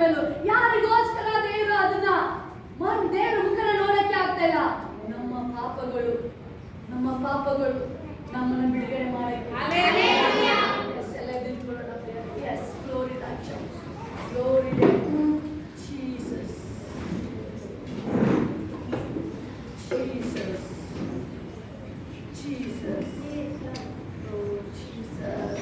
Bible. ಯಾರಿಗೋಸ್ಕರ ದೇವರು ಅದನ್ನ ದೇವರ ಮುಖನ ನೋಡಕ್ಕೆ ಆಗ್ತಾ ಇಲ್ಲ? ನಮ್ಮ ಪಾಪಗಳು ನಮ್ಮನ್ನು ಬಿಡುಗಡೆ ಮಾಡಕ್ಕೆ. ಎಲ್ಲ ನಿಂತ್ಕೊಳ್ಳೋಣ. Yes, glory to God. Glory to Jesus. Jesus. Jesus. Oh, Jesus.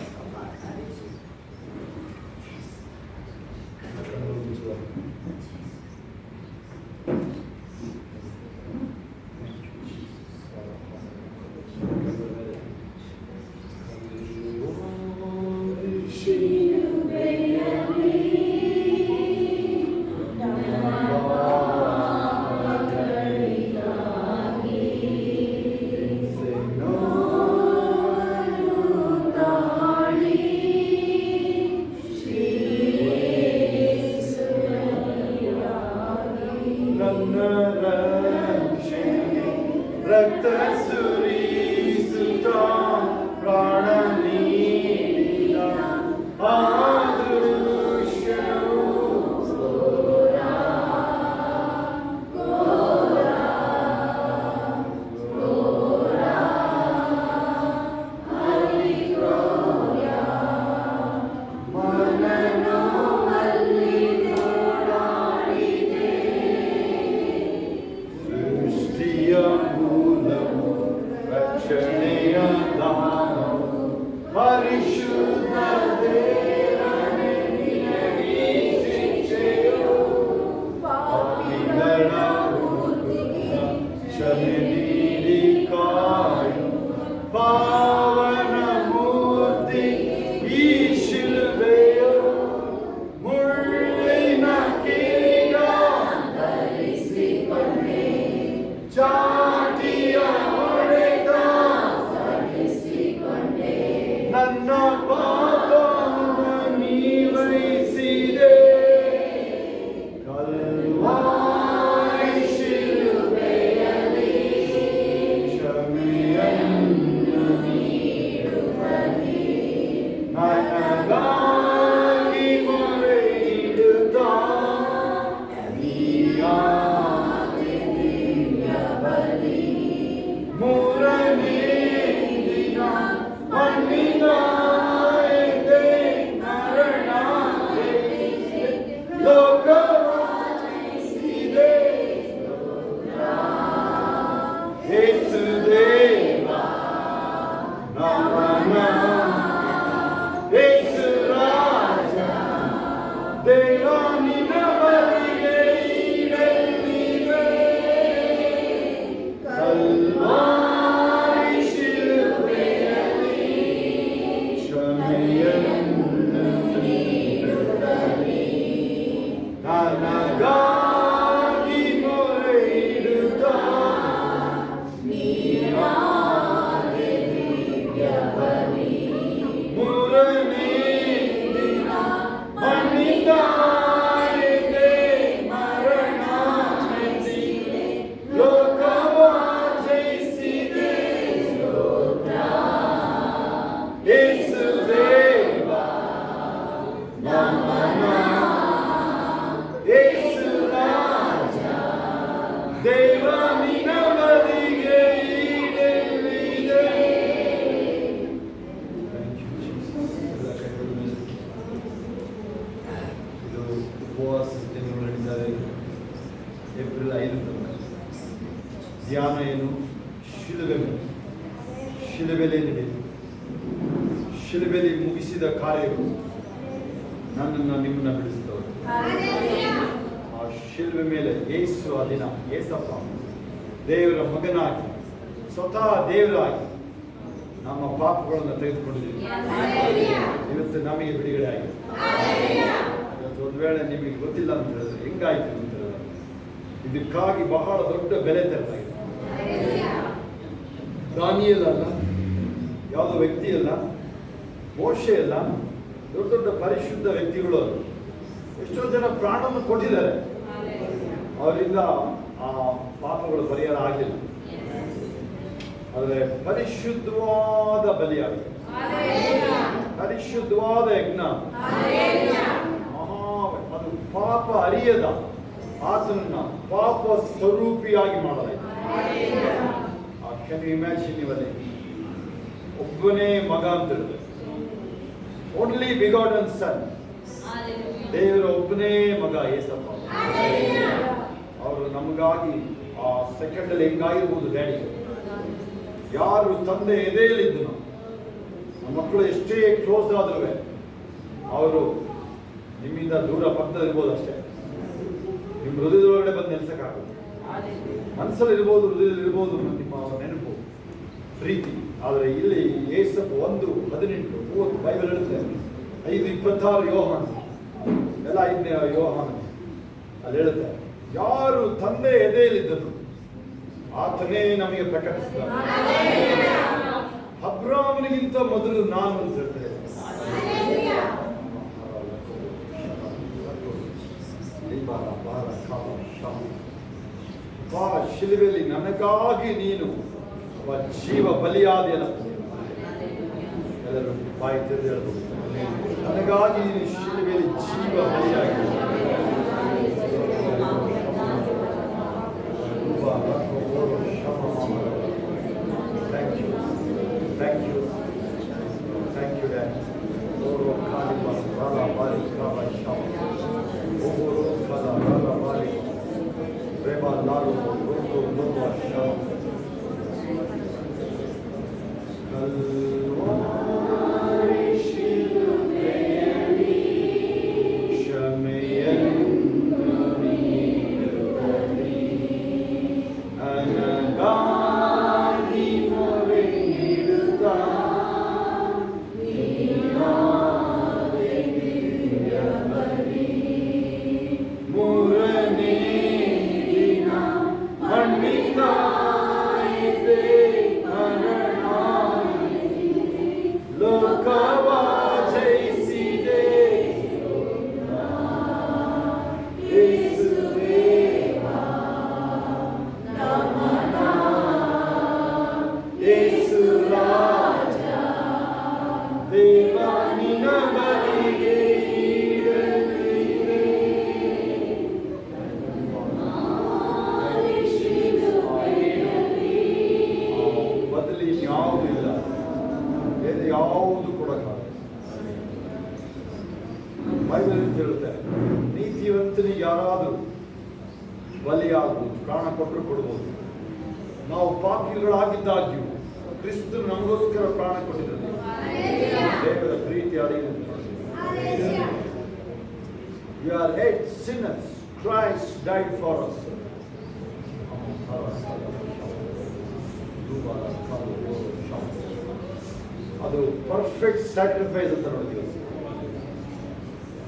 April 5 ಧ್ಯಾನ ಏನು? ಶಿಲುಬೆಲೆ ನಡೆಯಿತು. ಶಿಲುಬೆಲೆ ಮುಗಿಸಿದ ಕಾರ್ಯಗಳು ನನ್ನನ್ನು ನಿಮ್ಮನ್ನು ಬಿಡಿಸ್ತವೆ. ಆ ಶಿಲುಬೆ ಮೇಲೆ ಯೇಸು ಆ ದಿನ ಯೇಸಪ್ಪ ದೇವರ ಮಗನಾಗಿ ಸ್ವತಃ ದೇವರಾಗಿ ನಮ್ಮ ಪಾಪಗಳನ್ನು ತೆಗೆದುಕೊಂಡಿದ್ದೀವಿ. ಇವತ್ತು ನಮಗೆ ಬಿಡುಗಡೆ ಆಗಿದೆ. ಇವತ್ತು ಒಂದು ವೇಳೆ ನಿಮಗೆ ಗೊತ್ತಿಲ್ಲ ಅಂತ ಹೇಳಿದ್ರೆ ಹೆಂಗಾಯ್ತು ಅಂತ ಹೇಳಿದ್ರೆ ಇದಕ್ಕಾಗಿ ಬಹಳ ದೊಡ್ಡ ಬೆಲೆ ತೆರಲಾಗಿದೆ. ದಾನಿಯೇಲ ಅಲ್ಲ, ಯಾವುದೋ ವ್ಯಕ್ತಿ ಅಲ್ಲ, ಮೋಶೆ ಅಲ್ಲ, ದೊಡ್ಡ ದೊಡ್ಡ ಪರಿಶುದ್ಧ ವ್ಯಕ್ತಿಗಳು ಅಲ್ಲ. ಎಷ್ಟೋ ಜನ ಪ್ರಾಣವನ್ನು ಕೊಟ್ಟಿದ್ದಾರೆ, ಅವರಿಂದ ಆ ಪಾಪಗಳು ಪರಿಹಾರ ಆಗಲಿಲ್ಲ. ಆದರೆ ಪರಿಶುದ್ಧವಾದ ಬಲಿಯಾಗಿದೆ, ಪರಿಶುದ್ಧವಾದ ಯಜ್ಞ, ಅದು ಅರಿಯದ ಆತನನ್ನ ಪಾಪ ಸ್ವರೂಪಿಯಾಗಿ ಮಾಡಲಾಯಿತು. ಕ್ಯಾನ್ ಯು ಇಮ್ಯಾಜಿನ್ ಇವರೇ ಒಬ್ಬನೇ ಮಗ ಅಂತ ಹೇಳಿದ್ರೆ ಓನ್ಲಿ ಬಿಗಾಟನ್ ಸನ್, ದೇವರ ಒಬ್ಬನೇ ಮಗ ಏಸಪ್ಪ. ಅವರು ನಮಗಾಗಿ ಆ ಸೆಕೆಂಡ್ ಅಲ್ಲಿ ಹೆಂಗಾಗಿರ್ಬೋದು ಡ್ಯಾಡಿ, ಯಾರು ತಂದೆ ಎದೆಯಲ್ಲಿದ್ದನು, ನಮ್ಮ ಮಕ್ಕಳು ಎಷ್ಟೇ ಕ್ಲೋಸ್ ಆದ್ರೂ ಅವರು ನಿಮ್ಮಿಂದ ದೂರ ಪಕ್ಕದಲ್ಲಿರ್ಬೋದು ಅಷ್ಟೇ, ನಿಮ್ಮ ಹೃದಯದೊಳಗಡೆ ಬಂದು ನೆಲೆಸಕ್ಕಾಗಲ್ಲ. ಮನಸ್ಸಲ್ಲಿ ಇರ್ಬೋದು, ಹೃದಯದಲ್ಲಿ ಇರ್ಬೋದು ನಿಮ್ಮ ನೆನಪು ಪ್ರೀತಿ. ಆದರೆ ಇಲ್ಲಿ ಏಸಪ್ಪ 1:18 ಬೈಬಲ್ ಹೇಳುತ್ತೆ, 5:26 ಯೋಹಾನ ಎಲ್ಲ 5ನೇ ಯೋಹಾನ ಅಲ್ಲಿ ಹೇಳುತ್ತೆ, ಯಾರು ತಂದೆ ಎದೆಯಲ್ಲಿದ್ದರು ಆತನೇ ನಮಗೆ ಪ್ರಕಟಿಸ್ತಾರೆ. ಅಬ್ರಾಮನಿಗಿಂತ ಮೊದಲು ನಾನು ಅಂತ ಹೇಳ್ತೇನೆ. ಶಿಲುಬೆಯಲ್ಲಿ ನನಗಾಗಿ ನೀನು ಜೀವ ಬಲಿಯಾದೆಯಲ್ಲ. ಎಲ್ಲರೂ ಬಾಯಿ ತೆರೆದು ಹೇಳ್ಬೋದು, ನನಗಾಗಿ ನೀನು ಶಿಲುಬೆಯಲ್ಲಿ ಜೀವ ಬಲಿಯಾಗಿ. Thank you, Dad. Oro kalima rala bali kava sham. Oro kala rala bali. Reba lalo roto lobo sham. Kalwari shilubeyani shamayani nirvani anagani morengiduta. ಯಾವುದು ಕೊಡಕ್ಕಾಗ. ಬೈಬಲ್ ಹೇಳುತ್ತೆ, ನೀತಿವಂತನಿಗೆ ಯಾರಾದರೂ ಬಲಿಯಾಗಬಹುದು, ಪ್ರಾಣ ಕೊಟ್ಟರು ಕೊಡ್ಬೋದು. ನಾವು ಪಾಪಿಗಳಾಗಿದ್ದಾಗ್ಯೂ ಕ್ರಿಸ್ತನು ನಮಗೋಸ್ಕರ ಪ್ರಾಣ ಕೊಟ್ಟಿದ್ದಾರೆ. ದೇವರ ಪ್ರೀತಿ ಅಡಿಗೆ We are yet sinners. Christ died for us. ಅದು ಪರ್ಫೆಕ್ಟ್ ಸ್ಯಾಕ್ರಿಫೈಸ್ ಅಂತ ನೋಡ್ತೀವಿ.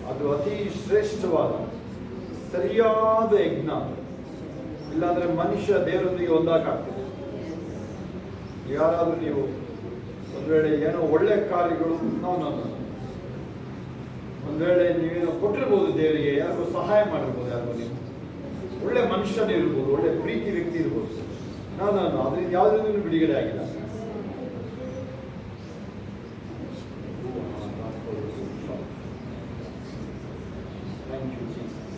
ಅದು ಅತಿ ಶ್ರೇಷ್ಠವಾದ ಸರಿಯಾದ ಯಜ್ಞ. ಇಲ್ಲಾಂದ್ರೆ ಮನುಷ್ಯ ದೇವರೊಂದಿಗೆ ಒಂದಾಗ್ತದೆ. ಯಾರಾದ್ರೂ ನೀವು ಒಂದು ವೇಳೆ ಏನೋ ಒಳ್ಳೆ ಕಾರ್ಯಗಳು ಒಂದು ವೇಳೆ ನೀವೇನೋ ಕೊಟ್ಟಿರ್ಬೋದು ದೇವರಿಗೆ, ಯಾರಿಗೂ ಸಹಾಯ ಮಾಡಿರ್ಬೋದು, ಯಾರಿಗೂ ನೀವು ಒಳ್ಳೆ ಮನುಷ್ಯನೇ ಇರ್ಬೋದು, ಒಳ್ಳೆ ಪ್ರೀತಿ ವ್ಯಕ್ತಿ ಇರ್ಬೋದು, ನಾನು ಅದರಿಂದ ಯಾವುದರಿಂದ ಬಿಡುಗಡೆ ಆಗಿಲ್ಲ. Thank you, Jesus.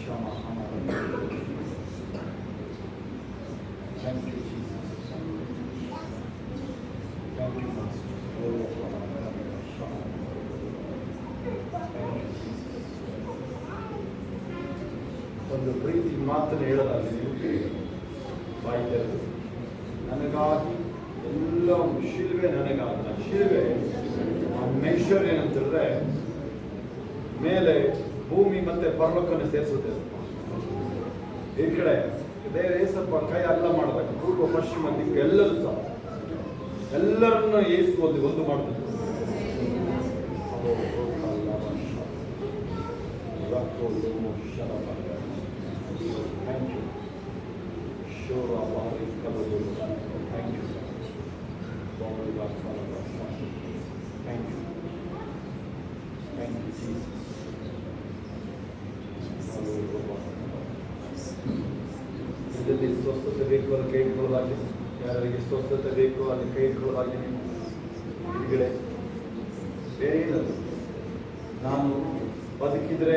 Shama Hama. Thank you, Jesus. Thank you, Master. ಒಂದು ಪ್ರೀತಿ ಮಾತನ್ನು ಹೇಳೋದಾದ್ರೆ ನೀವು ಬಾಯಿ ತೆರೆದು, ನನಗಾಗಿ ಎಲ್ಲ ಶಿಲ್ವೆ ನನಗಾಗಿ. ಶಿಲ್ವೆ ಮೆಷರ್ ಏನಂತಂದ್ರೆ ಮೇಲೆ ಭೂಮಿ ಮತ್ತೆ ಪರ್ವತವನ್ನು ಸೇರಿಸುತ್ತೆ. ಈ ಕಡೆ ಬೇರೆ ಸ್ವಲ್ಪ ಕೈ ಅಲ್ಲ ಮಾಡಬೇಕು, ಪೂರ್ವ ಪಶ್ಚಿಮ ದಿಕ್ಕು ಎಲ್ಲರೂ ಸಹ ಎಲ್ಲರನ್ನು ಏಸು ಒಂದು ಮಾಡ್ತಾರೆ. Thank you. Sure, Thank you. Thank you. Thank you, Jesus. ಇದರಲ್ಲಿ ಸ್ವಸ್ಥತೆ ಬೇಕು, ಅದು ಕೈ ಇಟ್ಕೊಳ್ಳೋದಾಗಿ. ಯಾರಿಗೆ ಸ್ವಸ್ಥತೆ ಬೇಕು ಅಲ್ಲಿ ಕೈ ಇಟ್ಕೊಳ್ಳೋದಾಗಿ. ನೀವು ಬಿಡುಗಡೆ ಬೇರೆ ಏನದು. ನಾನು ಬದುಕಿದ್ರೆ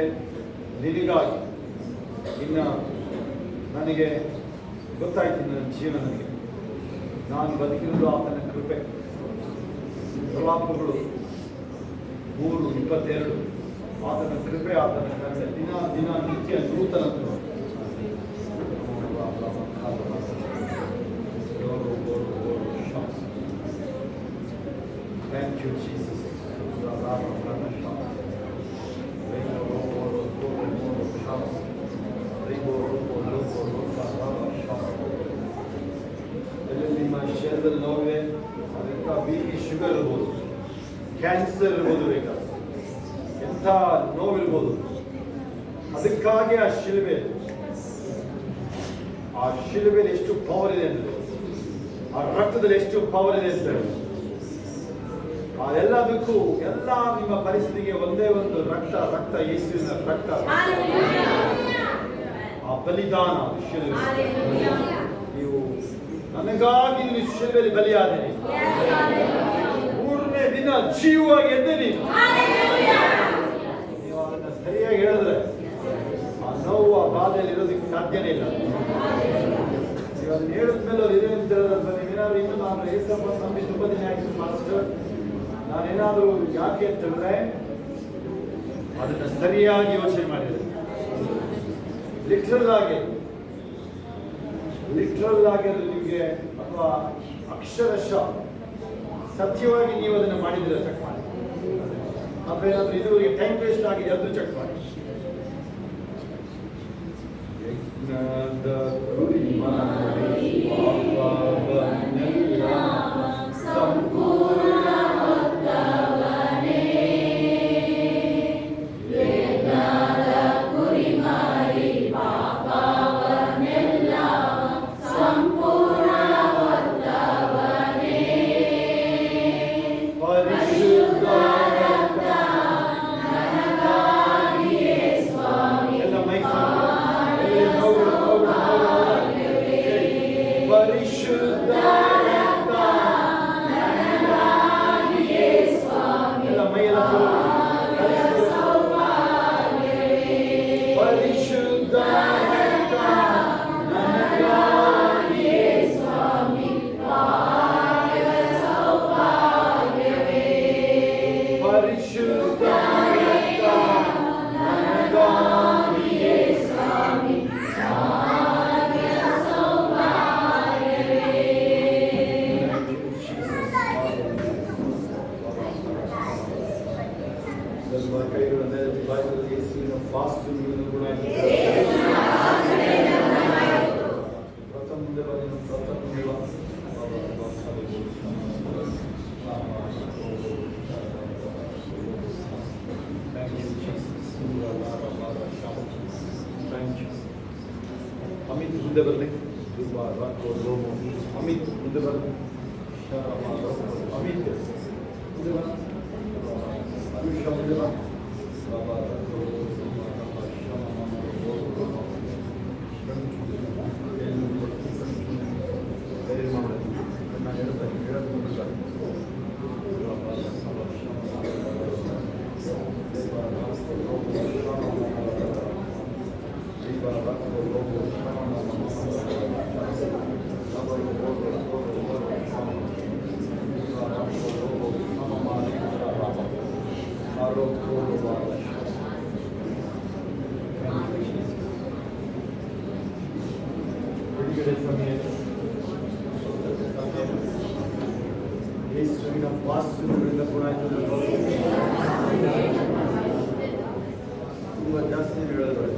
ನಿನಗಾಗಿ. ಇನ್ನು ನನಗೆ ಗೊತ್ತಾಯ್ತು ನನ್ನ ಜೀವನ, ನನಗೆ ನಾನು ಬದುಕಿರೋದು ಆತನ ಕೃಪೆ. ಪ್ರಲಾಪಗಳು 3:22 ಆತನ ಕೃಪೆ, ಆತನ ಕರುಣೆ ದಿನ ದಿನ ನಿತ್ಯ ನೂತನ. Thank you, Jesus. ನಿಮ್ಮ ಶರೀರದಲ್ಲಿ ನೋವಿದೆ, ಅದಕ್ಕೆ BP, ಶುಗರ್ ಇರ್ಬೋದು, ಕ್ಯಾನ್ಸರ್ ಇರ್ಬೋದು, ಬೇಕಾದ್ರೆ ಎಂಥ ನೋವಿರ್ಬೋದು. ಅದಕ್ಕಾಗಿ ಆ ಶಿಲುಬೆಯಲ್ಲಿ ಎಷ್ಟು ಪವರ್ ಇದೆ ಅಂದರೆ, ಆ ರಕ್ತದಲ್ಲಿ ಎಷ್ಟು ಪವರ್ ಇದೆ ಅಂತ. ಎಲ್ಲದಕ್ಕೂ ಎಲ್ಲ ನಿಮ್ಮ ಪರಿಸ್ಥಿತಿಗೆ ಒಂದೇ ಒಂದು ರಕ್ತ ಯೇಸುವಿನ ರಕ್ತ, ಆ ಬಲಿದಾನ ಶಿಲುಬೆ. ನೀವು ನನಗಾಗಿ ನೀವು ಶಿಲುಬೆಯಲ್ಲಿ ಬಲಿಯಾದಿರಿ, 3ನೇ ದಿನ ಜೀವವಾಗಿ ಎದ್ದಿರಿ. ನೀವು ಅದನ್ನು ಸರಿಯಾಗಿ ಹೇಳಿದ್ರೆ ಆ ನೋವು, ಆ ಬಾಧೆಯಲ್ಲಿ ಇರೋದಕ್ಕೆ ಸಾಧ್ಯನೇ ಇಲ್ಲ. ನೀವು ಅದನ್ನ ಹೇಳಿದ್ಮೇಲೆ ಅವ್ರು ಇದೆ ಅಂತ ಹೇಳಿದ್ರೆ ನೀವೇನಾದ್ರು ಇನ್ನು ನಾನು ಏಸಪ್ಪ ನಂಬಿ ತುಂಬ ದಿನ ಆಯ್ತು ಮಾಸ್ಟರ್, ನಾನೇನಾದರೂ ಯಾಕೆ ಅಂತ ಹೇಳಿದ್ರೆ ಅದನ್ನು ಸರಿಯಾಗಿ ಯೋಚನೆ ಮಾಡಿದೆ. ಲಿಟ್ರಲ್ ಆಗಿ ಅದು ನಿಮಗೆ, ಅಥವಾ ಅಕ್ಷರಶಃ ಸತ್ಯವಾಗಿ ನೀವು ಅದನ್ನು ಮಾಡಿದ್ರೆ ಚೆಕ್ ಮಾಡಿ. ಅಥವಾ ಏನಾದರೂ ಇದುವರೆಗೆ ಟೈಮ್ ವೇಸ್ಟ್ ಆಗಿದೆ ಅದು ಚೆಕ್ ಮಾಡಿ. ಅಮಿತ್ ಮುಂದೆ ಬರಲಿ. ಅಮಿತ್ ಮುಂದೆ ಬರಲಿ. ಅಮಿತ್ ಮುಂದೆ ಬರ. ಅನುಷ ಮುಂದೆ ಬರ. ಯೇಸುವಿನ ವಾಸ್ತುವಿನಿಂದ ಗುಣಾಯಿತ ತುಂಬ ಜಾಸ್ತಿ ಹೇಳಿದ್ರೆ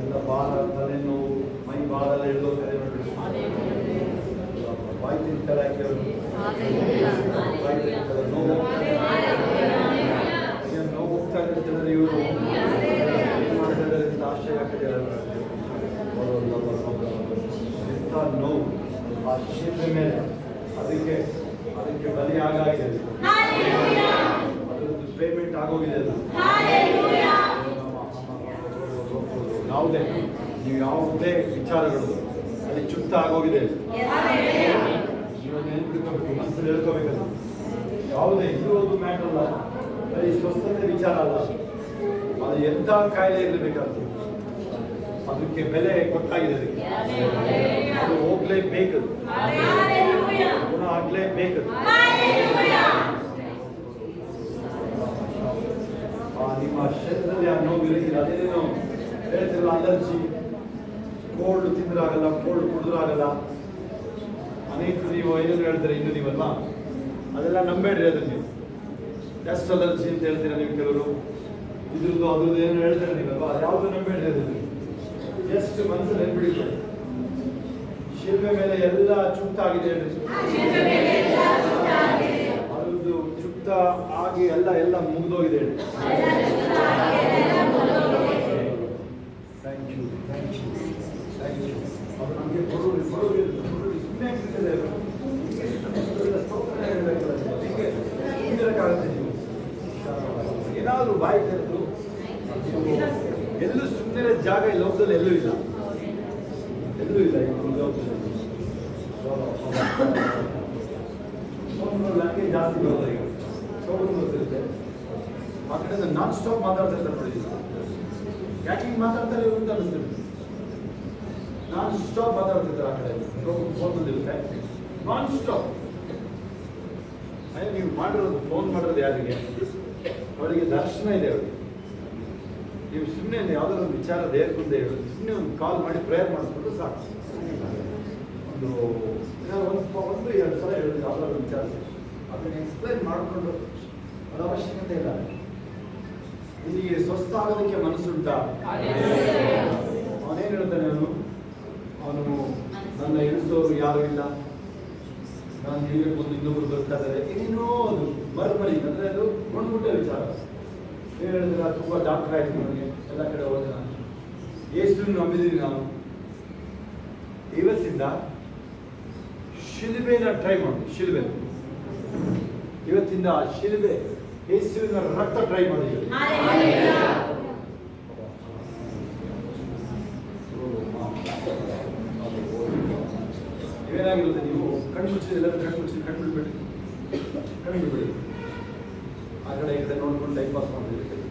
ಎಲ್ಲ ಬಾಲ, ತಲೆನೋವು, ಮೈ ಬಾಲೆಲ್ಲ ಹಿಡಿದೋ ಕರೆ ಬಾಯಿ ತಿಂತಾರೆ ನೋವು ಹೋಗ್ತಾ ಇರ್ತಾರೆ. ಇವರು ಆಶ್ಚರ್ಯ ಆಗ್ತದೆ. ಎಂಥ ನೋವು ಆ ಶಿಲ್ಪೆ ಮೇಲೆ, ಅದಕ್ಕೆ ಬಲಿ ಆಗಿದೆ, ಅದರದ್ದು ಪೇಮೆಂಟ್ ಆಗೋಗಿದೆ. ಯಾವುದೇ ವಿಚಾರಗಳು ಅಲ್ಲಿ ಚುಕ್ತ ಆಗೋಗಿದೆ. ನೆನ್ಪಿಟ್ಕೋಬೇಕು, ಮನಸ್ಸಲ್ಲಿ ಹೇಳ್ಕೋಬೇಕಲ್ಲ. ಯಾವುದೇ ಇರೋದು ಮ್ಯಾಟರ್ ಅಲ್ಲ, ಬರೀ ಸ್ವಸ್ಥತೆ ವಿಚಾರ ಅಲ್ಲ. ಅದು ಎಂಥ ಕಾಯಿಲೆ ಇರಬೇಕಾದ್ರು ಅದಕ್ಕೆ ಬೆಲೆ ಗೊತ್ತಾಗಿದೆ. ಅದು ಹೋಗ್ಲೇಬೇಕು, ಪುನಃ ಆಗ್ಲೇಬೇಕು. ನಿಮ್ಮ ಶರೀರದಲ್ಲಿ ಆ ನೋವು ಇರಲಿಲ್ಲ, ಅದೇನೇನೋ ಹೇಳ್ತಿರಲ್ಲ, ಅಲರ್ಜಿ, ಕೋಲ್ಡ್ ತಿಂದ್ರಾಗಲ್ಲ, ಕೋಲ್ಡ್ ಕುಡಿದ್ರಾಗಲ್ಲ, ಅನೇಕರು ನೀವು ಏನೇನು ಹೇಳ್ತಾರೆ ಇನ್ನು ನೀವಲ್ವಾ, ಅದೆಲ್ಲ ನಂಬೇಡ್ರಿ. ಅದನ್ನ ನೀವು ಡಸ್ಟ್ ಅಲರ್ಜಿ ಅಂತ ಹೇಳ್ತೀರಾ ನೀವು, ಕೆಲವರು ಇದ್ರದ್ದು ಅದ್ರದ್ದು ಏನು ಹೇಳ್ತಾರೆ ನೀವಲ್ವಾ, ಅದು ಯಾವುದು ನಂಬೇಡ್ರಿ. ಅದನ್ನು ಜಸ್ಟ್ ಮನಸ್ಸಲ್ಲಿ ನೆನ್ಬಿಡಿಕೊಳ್ಳಿ. ಶಿಲ್ಪೆ ಮೇಲೆ ಎಲ್ಲ ಚುಕ್ತ ಆಗಿದೆ ಹೇಳ್ರಿ, ಅದ್ರದ್ದು ಚುಕ್ತ ಆಗಿ ಎಲ್ಲ ಮುಗಿದೋಗಿದೆ ಹೇಳಿ. Thank you. ಅದು ನಮಗೆ ಕೊಡೋದು ಸುಮ್ಮನೆ ಹೇಳಬೇಕಾಗುತ್ತೆ. ನೀವು ಏನಾದರೂ ಬಾಯಿ ತೆರೆದು ಎಲ್ಲೂ ಸುಮ್ಮನೆ ಜಾಗ ಈ ಲೋಕದಲ್ಲಿ ಎಲ್ಲೂ ಇಲ್ಲ ಈ ಲೋಕದಲ್ಲಿ. ನನಗೆ ಜಾಸ್ತಿ ಬರೋದು ಈಗ ಸೋಮರು ಗೊತ್ತಿರುತ್ತೆ. ಆ ಕಡೆಯಿಂದ ನಾನ್ ಸ್ಟಾಪ್ ಮಾತಾಡ್ತಿರ್ತಾರೆ ನೋಡಿ, ಯಾಕೆ ಹಿಂಗೆ ಮಾತಾಡ್ತಾರೆ ಅಂತ ಅನಿಸ್ತಿರುತ್ತೆ. ನಾನ್ ಸ್ಟಾಪ್ ಮಾತಾಡ್ತಿರ್ತಾರೆ ಆ ಕಡೆ ಫೋನ್ ಬಂದಿರುತ್ತೆ, ನಾನ್ ಸ್ಟಾಪ್. ನೀವು ಮಾಡಿರೋದು ಫೋನ್ ಮಾಡಿರೋದು ಯಾರಿಗೆ? ಅವರಿಗೆ ದರ್ಶನ ಇದೆ. ಅವರಿಗೆ ನೀವು ಸುಮ್ಮನೆ ಯಾವುದೋ ಒಂದು ವಿಚಾರ ದೇವ್ರ ಮುಂದೆ ಹೇಳೋದು, ಸುಮ್ಮನೆ ಒಂದು ಕಾಲ್ ಮಾಡಿ ಪ್ರೇಯರ್ ಮಾಡಿಸ್ಕೊಂಡು ಸಾಕು. ಒಂದು ಎರಡು ಸಲ ಹೇಳೋದು ಯಾವುದಾದ್ರು ವಿಚಾರ, ಅದನ್ನು ಎಕ್ಸ್ಪ್ಲೈನ್ ಮಾಡಿಕೊಂಡು ಅದು ಅವಶ್ಯಕತೆ ಇಲ್ಲ. ನಿಮಗೆ ಸ್ವಸ್ಥ ಆಗೋದಕ್ಕೆ ಮನಸ್ಸುಂಟಾ? ಅವನೇನು ಹೇಳ್ತಾನೆ, ಅವನು ನನ್ನ ಇಳಿಸೋರು ಯಾರು ಇಲ್ಲ, ನಾನು ಹೇಳಬೇಕು ಒಂದು ಇನ್ನೊಬ್ರು ಬರ್ತಾ ಇದ್ದಾರೆ, ಏನೇನೋ ಅದು ಮರ್ಮರಿ ಅಂದರೆ ಅದು ನೋಡ್ಬಿಟ್ಟೆ ವಿಚಾರ. ಏನು ಹೇಳಿದ್ರೆ ತುಂಬ ಡಾಕ್ಟರ್ ಆಯ್ತು ನನಗೆ, ಎಲ್ಲ ಕಡೆ ಹೋದೆ ನಾನು, ಯೇಸುವನ್ನು ನಂಬಿದ್ದೀನಿ ನಾನು. ಇವತ್ತಿಂದ ಶಿಲುಬೆನ ಟ್ರೈ ಮಾಡಿ, ಶಿಲುಬೆ ಇವತ್ತಿಂದ ಶಿಲುಬೆ ಯೇಸುವಿನ ರಕ್ತ ಟ್ರೈ ಮಾಡಿದ್ದೀವಿ. ಏನಾಗಿರುತ್ತೆ, ನೀವು ಕಣ್ಣು ಮುಚ್ಚಿದ್ರೆ ಎಲ್ಲರೂ ಕಣ್ಣು ಬಿಡ್ಬೇಡಿ. ಆ ಕಡೆ ಈ ಕಡೆ ನೋಡ್ಕೊಂಡು ಟೈಮ್ ಪಾಸ್ ಮಾಡ್ತಿರ್ತೀರಿ.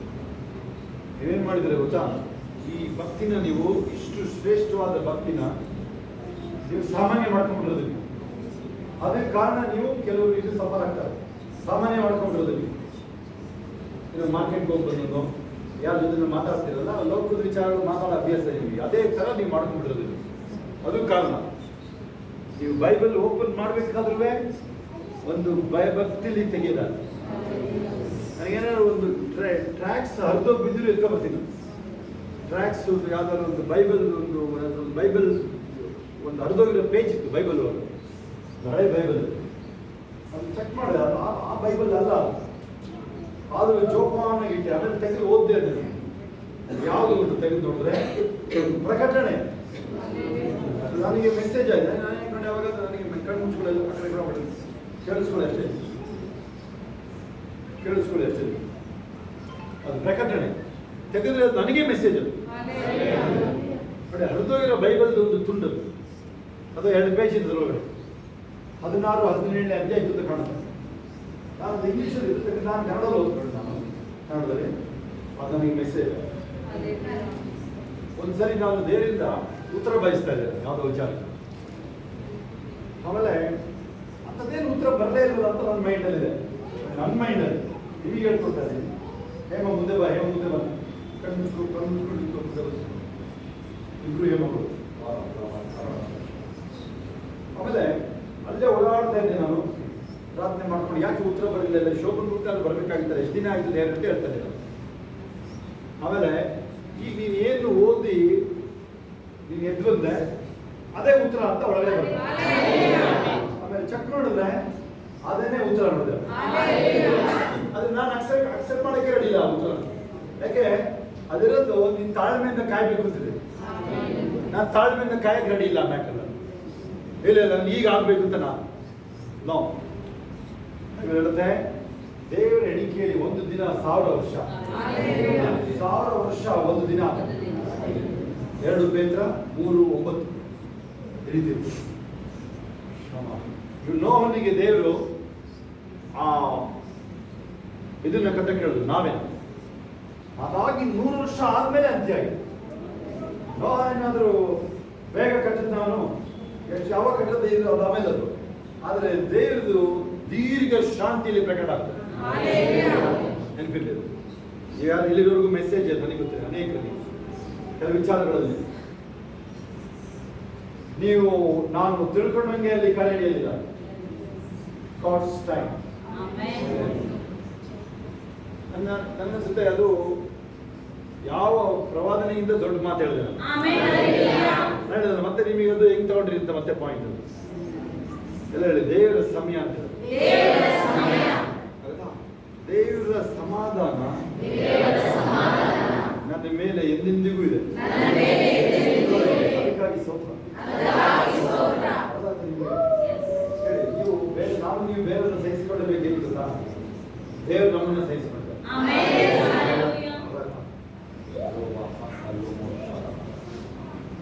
ನೀವೇನು ಮಾಡಿದರೆ ಗೊತ್ತಾ, ಈ ಭಕ್ತಿನ ನೀವು ಇಷ್ಟು ಶ್ರೇಷ್ಠವಾದ ಭಕ್ತಿನ ನೀವು ಸಾಮಾನ್ಯ ಮಾಡ್ಕೊಂಡ್ಬಿಡೋದು. ಅದೇ ಕಾರಣ ನೀವು ಕೆಲವರು ಇದು ಸಫರ್ ಆಗ್ತಾರೆ, ಸಾಮಾನ್ಯ ಮಾಡ್ಕೊಂಡ್ಬಿಡೋದು. ನೀವು ಮಾರ್ಕೆಟ್ಗೆ ಹೋಗಿ ಬಂದದ್ದು ಯಾರ ಜೊತೆ ಮಾತಾಡ್ತಿರಲ್ಲ, ಲೋಕದ ವಿಚಾರಗಳು ಮಾತಾಡೋ ಅಭ್ಯಾಸ ನಿಮಗೆ, ಅದೇ ಥರ ನೀವು ಮಾಡ್ಕೊಂಡ್ಬಿಡೋದು. ಅದು ಕಾರಣ ನೀವು ಬೈಬಲ್ ಓಪನ್ ಮಾಡಬೇಕಾದ್ರೂ ಒಂದು ಭಕ್ತಿಲಿ ತೆಗೆಯದ. ನನಗೇನಾದ್ರು ಒಂದು ಟ್ರ್ಯಾಕ್ಸ್ ಹರಿದೋಗ್ಬಿದ್ರು ಎತ್ಕೊಬರ್ತೀನಿ. ಟ್ರ್ಯಾಕ್ಸ್ ಯಾವ್ದಾದ್ರು ಒಂದು ಬೈಬಲ್ ಒಂದು ಹರಿದೋಗಿರೋ ಪೇಜ್ ಇತ್ತು ಬೈಬಲ್, ಹಳೆ ಬೈಬಲ್, ಅದು ಚೆಕ್ ಮಾಡಿದೆ. ಅದು ಆ ಬೈಬಲ್ ಅಲ್ಲ, ಅದು ಜೋಪಾನ ಇಟ್ಟೆ. ಆಮೇಲೆ ತೆಗೆದು ಓದ್ದೆ. ಅದು ಯಾವುದು ಉಂಟು ತೆಗೆದು ನೋಡಿದ್ರೆ ಪ್ರಕಟಣೆ. ನನಗೆ ಮೆಸೇಜ್ ಆಗಿದೆ, ನಾನು ಯಾವಾಗ ನನಗೆ ಕಣ್ಣು ಮುಚ್ಕೊಳ್ಳೋದು, ಆ ಕಡೆ ಕೂಡ ಮಾಡೋದು, ಕೇಳಿಸ್ಕೊಳ್ಳಿ ಅಷ್ಟೇ. ಅದು ಪ್ರಕಟಣೆ ತೆಗೆದ್ರೆ ನನಗೆ ಮೆಸೇಜ್. ಅದು ನೋಡಿ, ಹರಿದೋಗಿರೋ ಬೈಬಲ್ದು ಒಂದು ತುಂಡು, ಅದು 2 ಪೇಜ್ ಇದ್ದರೊಳಗಡೆ 16-17 ಅಧ್ಯಾಯ ಇದ್ದು ಕಾಣುತ್ತೆ. ನಾನು ಇಂಗ್ಲೀಷಲ್ಲಿ ಇರುತ್ತೆ, ನಾನು ಕನ್ನಡದಲ್ಲಿ ಓದ್ಕೊಂಡು ಕನ್ನಡದಲ್ಲಿ ಅದು ನನಗೆ ಮೆಸೇಜ್. ಒಂದ್ಸರಿ ನಾನು ದೇವರಿಂದ ಉತ್ತರ ಬಯಸ್ತಾ ಇದ್ದೇನೆ ಯಾವುದೋ ವಿಚಾರ, ಆಮೇಲೆ ಅಂಥದ್ದೇನು ಉತ್ತರ ಬರಲೇ ಇರಲ್ಲ ಅಂತ ನನ್ನ ಮೈಂಡಲ್ಲಿದೆ. ನನ್ನ ಮೈಂಡಲ್ಲಿ ನಿಮಗೆ ಹೇಳ್ಕೊಡ್ತಾ ಇದ್ದೀನಿ, ಹೇಮ ಮುಂದೆ ಬಾ, ಕಣ್ಣು ಮುಚ್ಕೊಂಡು ಇಬ್ರು ಹೇಮಗಳು. ಆಮೇಲೆ ಅಲ್ಲೇ ಓಡಾಡ್ತಾ ಇದ್ದೆ ನಾನು, ಪ್ರಾರ್ಥನೆ ಮಾಡ್ಕೊಂಡು, ಯಾಕೆ ಉತ್ತರ ಬರಲಿಲ್ಲ, ಶೋಭನ್ ಉತ್ತರ ಬರಬೇಕಾಗಿದ್ದಾರೆ, ಎಷ್ಟು ದಿನ ಆಯ್ತದೆ ಅಂತ ಹೇಳ್ತಾ ಇದ್ದೆ. ಆಮೇಲೆ ಈಗ ನೀನು ಏನು ಓದಿ ನೀನು ಎದ್ದು ಬಂದೆ ಅದೇ ಉತ್ತರ ಅಂತ ಒಳಗಡೆ ಬರ್ತದೆ. ಆಮೇಲೆ ಚೆಕ್ ಮಾಡಿದ್ರೆ ಅದೇನೇ ಉತ್ತರ ನೋಡಿದೆ. ಅದು ನಾನು ಅಕ್ಸೆಪ್ಟ್ ಮಾಡೋಕ್ಕೆ ರೆಡಿ ಇಲ್ಲ ಆ ಉತ್ತರ. ಯಾಕೆ ಅದಿರೋದು ನಿನ್ನ ತಾಳ್ಮೆಯಿಂದ ಕಾಯ್ಬೇಕು ಅಂತಿದೆ. ನಾನು ತಾಳ್ಮೆಯಿಂದ ಕಾಯಕ್ಕೆ ರೆಡಿ ಇಲ್ಲ ಮ್ಯಾಕಲ್ಲ. ಇಲ್ಲ ನಾನು ಈಗ ಆಗ್ಬೇಕು ಅಂತ ನೋ ಹೇಳುತ್ತೆ. ದೇವರ ಎಣಿಕೆಯಲ್ಲಿ ಒಂದು ದಿನ 1000 ವರ್ಷ, 1000 ವರ್ಷ ಒಂದು ದಿನ. 2 ಪೇತ್ರ 3:9. ಹಿಡಿತಿದ್ರು. ಇವ್ರು ನೋಹನಿಗೆ ದೇವರು ಆ ಇದನ್ನ ಕಟ್ಟ ಕೇಳಿದ್ರು, ನಾವೇ. ಅದಾಗಿ 100 ವರ್ಷ ಆದ್ಮೇಲೆ ಅಂತ್ಯ ಆಗಿದೆ. ನೋಹ ಏನಾದರೂ ಬೇಗ ಕಟ್ಟಿದ್ದವನು ಎಷ್ಟು ಯಾವಾಗ ಕಟ್ಟದ ಇದು ಅದು ಆಮೇಲೆ ಅದು. ಆದರೆ ದೇವರದು ದೀರ್ಘ ಶಾಂತಿಯಲ್ಲಿ ಪ್ರಕಟ ಆಗ್ತದೆ. ನೆನಪಿರ್ಲಿಲ್ಲ. ಈಗ ಇಲ್ಲಿವರೆಗೂ ಮೆಸೇಜ್ ನನಗೆ ಗೊತ್ತಿಲ್ಲ, ಅನೇಕರಿಗೆ ಕೆಲವು ವಿಚಾರಗಳಲ್ಲಿ ನೀವು ನಾನು ತಿಳ್ಕೊಂಡಂಗೆ ಅಲ್ಲಿ ಕರೆ ಹೇಳಿಲ್ಲ. God's time. ನನ್ನ ಜೊತೆ ಅದು ಯಾವ ಪ್ರವಾದನೆಯಿಂದ ದೊಡ್ಡ ಮಾತು ಹೇಳಿದೆ ಹೇಳಿದ್ರೆ ಮತ್ತೆ ನಿಮಗೆ ಅದು ಹೆಂಗ್ ತಗೊಂಡ್ರಿ ಅಂತ ಮತ್ತೆ ಪಾಯಿಂಟ್ ಎಲ್ಲ ಹೇಳಿ. ದೇವರ ಸಮಯ ಅಂತ ದೇವರ ಸಮಾಧಾನ ನನ್ನ ಮೇಲೆ ಎಂದೆಂದಿಗೂ ಇದೆ. ಅದಕ್ಕಾಗಿ ಸ್ತೋತ್ರ. ನೀವು ಬೇರೆ ನೀವು ಬೇರೆಯವ್ರನ್ನ ಸಹಿಸಿಕೊಳ್ಳಬೇಕೇನು ಗೊತ್ತಾ? ದೇವರು ನಮ್ಮನ್ನು ಸಹಿಸಿಕೊಳ್ತಾರೆ.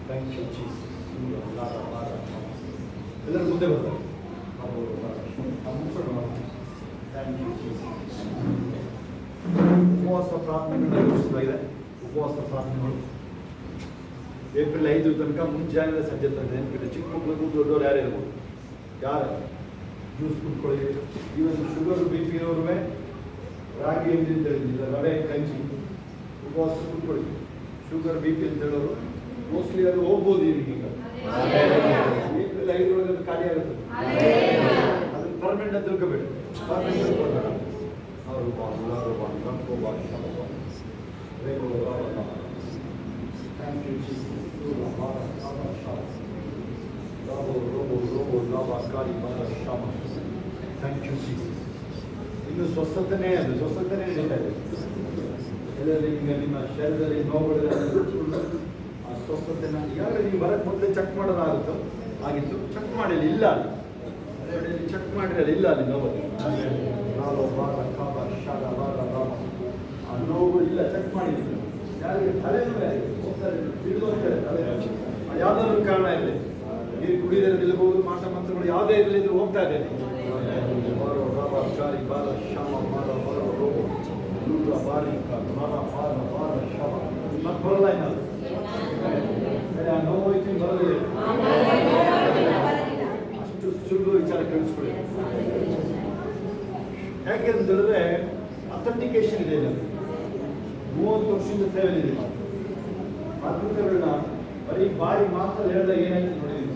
Thank you, Jesus. ಎಲ್ಲರೂ ಮುಂದೆ ಬರ್ತಾರೆ. Thank you, Jesus. ಉಪವಾಸ ಪ್ರಾರ್ಥನೆಗಳು ಘೋಷಿಸಲಾಗಿದೆ. ಉಪವಾಸ ಪ್ರಾರ್ಥನೆಗಳು ಏಪ್ರಿಲ್ 5 ತನಕ ಮುಂಜಾನೆ ಸಂಜೆ ತನಕ ನೆನಪಿದೆ. ಚಿಕ್ಕ ಮಕ್ಕಳಿಗೂ ದೊಡ್ಡವರು ಯಾರೇ ಇರ್ಬೋದು, ಯಾರು ಜ್ಯೂಸ್ ಕುಟ್ಕೊಳ್ಳಿ. ಇವತ್ತು ಶುಗರ್ ಬಿ ಪಿ ಇರೋರು ರಾಗಿ ಅಂತ ಹೇಳಿದ್ದಿಲ್ಲ, ರವೆ ಗಂಜಿ ಉಪವಾಸ ಕುಟ್ಕೊಳ್ಳಿ. ಶುಗರ್ ಬಿ ಪಿ ಅಂತ ಹೇಳೋರು ಮೋಸ್ಟ್ಲಿ ಅದು ಹೋಗ್ಬೋದು ಈಗ. ಏಪ್ರಿಲ್ 5 ಒಳಗೆ ಅದು ಖಾಲಿ ಆಗುತ್ತದೆ. ಅದನ್ನು ಪರ್ಮನೆಂಟ್ ಅಂತ ತಿಳ್ಕೋಬೇಡಿ. ಇನ್ನು ಸ್ವಸ್ಥತೆನೇ ಅದು ಸ್ವಸ್ಥತೆನೇ ನಡೀತಾ ಇದೆ. ಎಲ್ಲರಲ್ಲಿ ಈಗ ನಿಮ್ಮ ಶರೀರದಲ್ಲಿ ನೋವುಗಳು ಆ ಸ್ವಸ್ಥತೆನ ಈಗಾಗಲೇ ನೀವು ಬರಕ್ಕೆ ಮೊದಲೇ ಚೆಕ್ ಮಾಡೋದಾಗುತ್ತೋ ಆಗಿತ್ತು. ಚೆಕ್ ಮಾಡಿಲ್ಲ, ಇಲ್ಲ ಅಲ್ಲಿ ಚೆಕ್ ಮಾಡಿರಲ್ಲ, ಇಲ್ಲ ಅಲ್ಲಿ ನೋವು ಆ ನೋವು ಇಲ್ಲ, ಚೆಕ್ ಮಾಡಿದ್ರು. ಯಾರಿಗೆ ತಲೆನೋವು ಹೋಗ್ತಾರೆ ತಲೆ ಯಾವುದಾದ್ರು ಕಾರಣ ಇರಲಿ, ನೀರು ಕುಡಿದರೆ ನಿಲ್ಬಹುದು, ಮಾಟ ಮಂತ್ರಗಳು ಯಾವುದೇ ಇರಲಿ ಇದ್ರು ಹೋಗ್ತಾ ಇದೆ. ಬರಲ್ಲ ಇನ್ನು ನೋವು ಬರೋದಿಲ್ಲ. ಅಷ್ಟು ಸುಲಭ ವಿಚಾರ ಕೇಳಿಸ್ಕೊಳ್ಳಿ. ಯಾಕೆ ಅಂತ ಹೇಳಿದ್ರೆ ಅಥೆಂಟಿಕೇಶನ್ ಇದೆ. 30 ವರ್ಷದಿಂದ ಸೇವೆಲಿದೆ. ಅದ್ಭುತಗಳನ್ನ ಬರೀ ಬಾರಿ ಮಾತ್ರ ಹೇಳಿದಾಗ ಏನಾಯ್ತು ನೋಡಿದೀವಿ.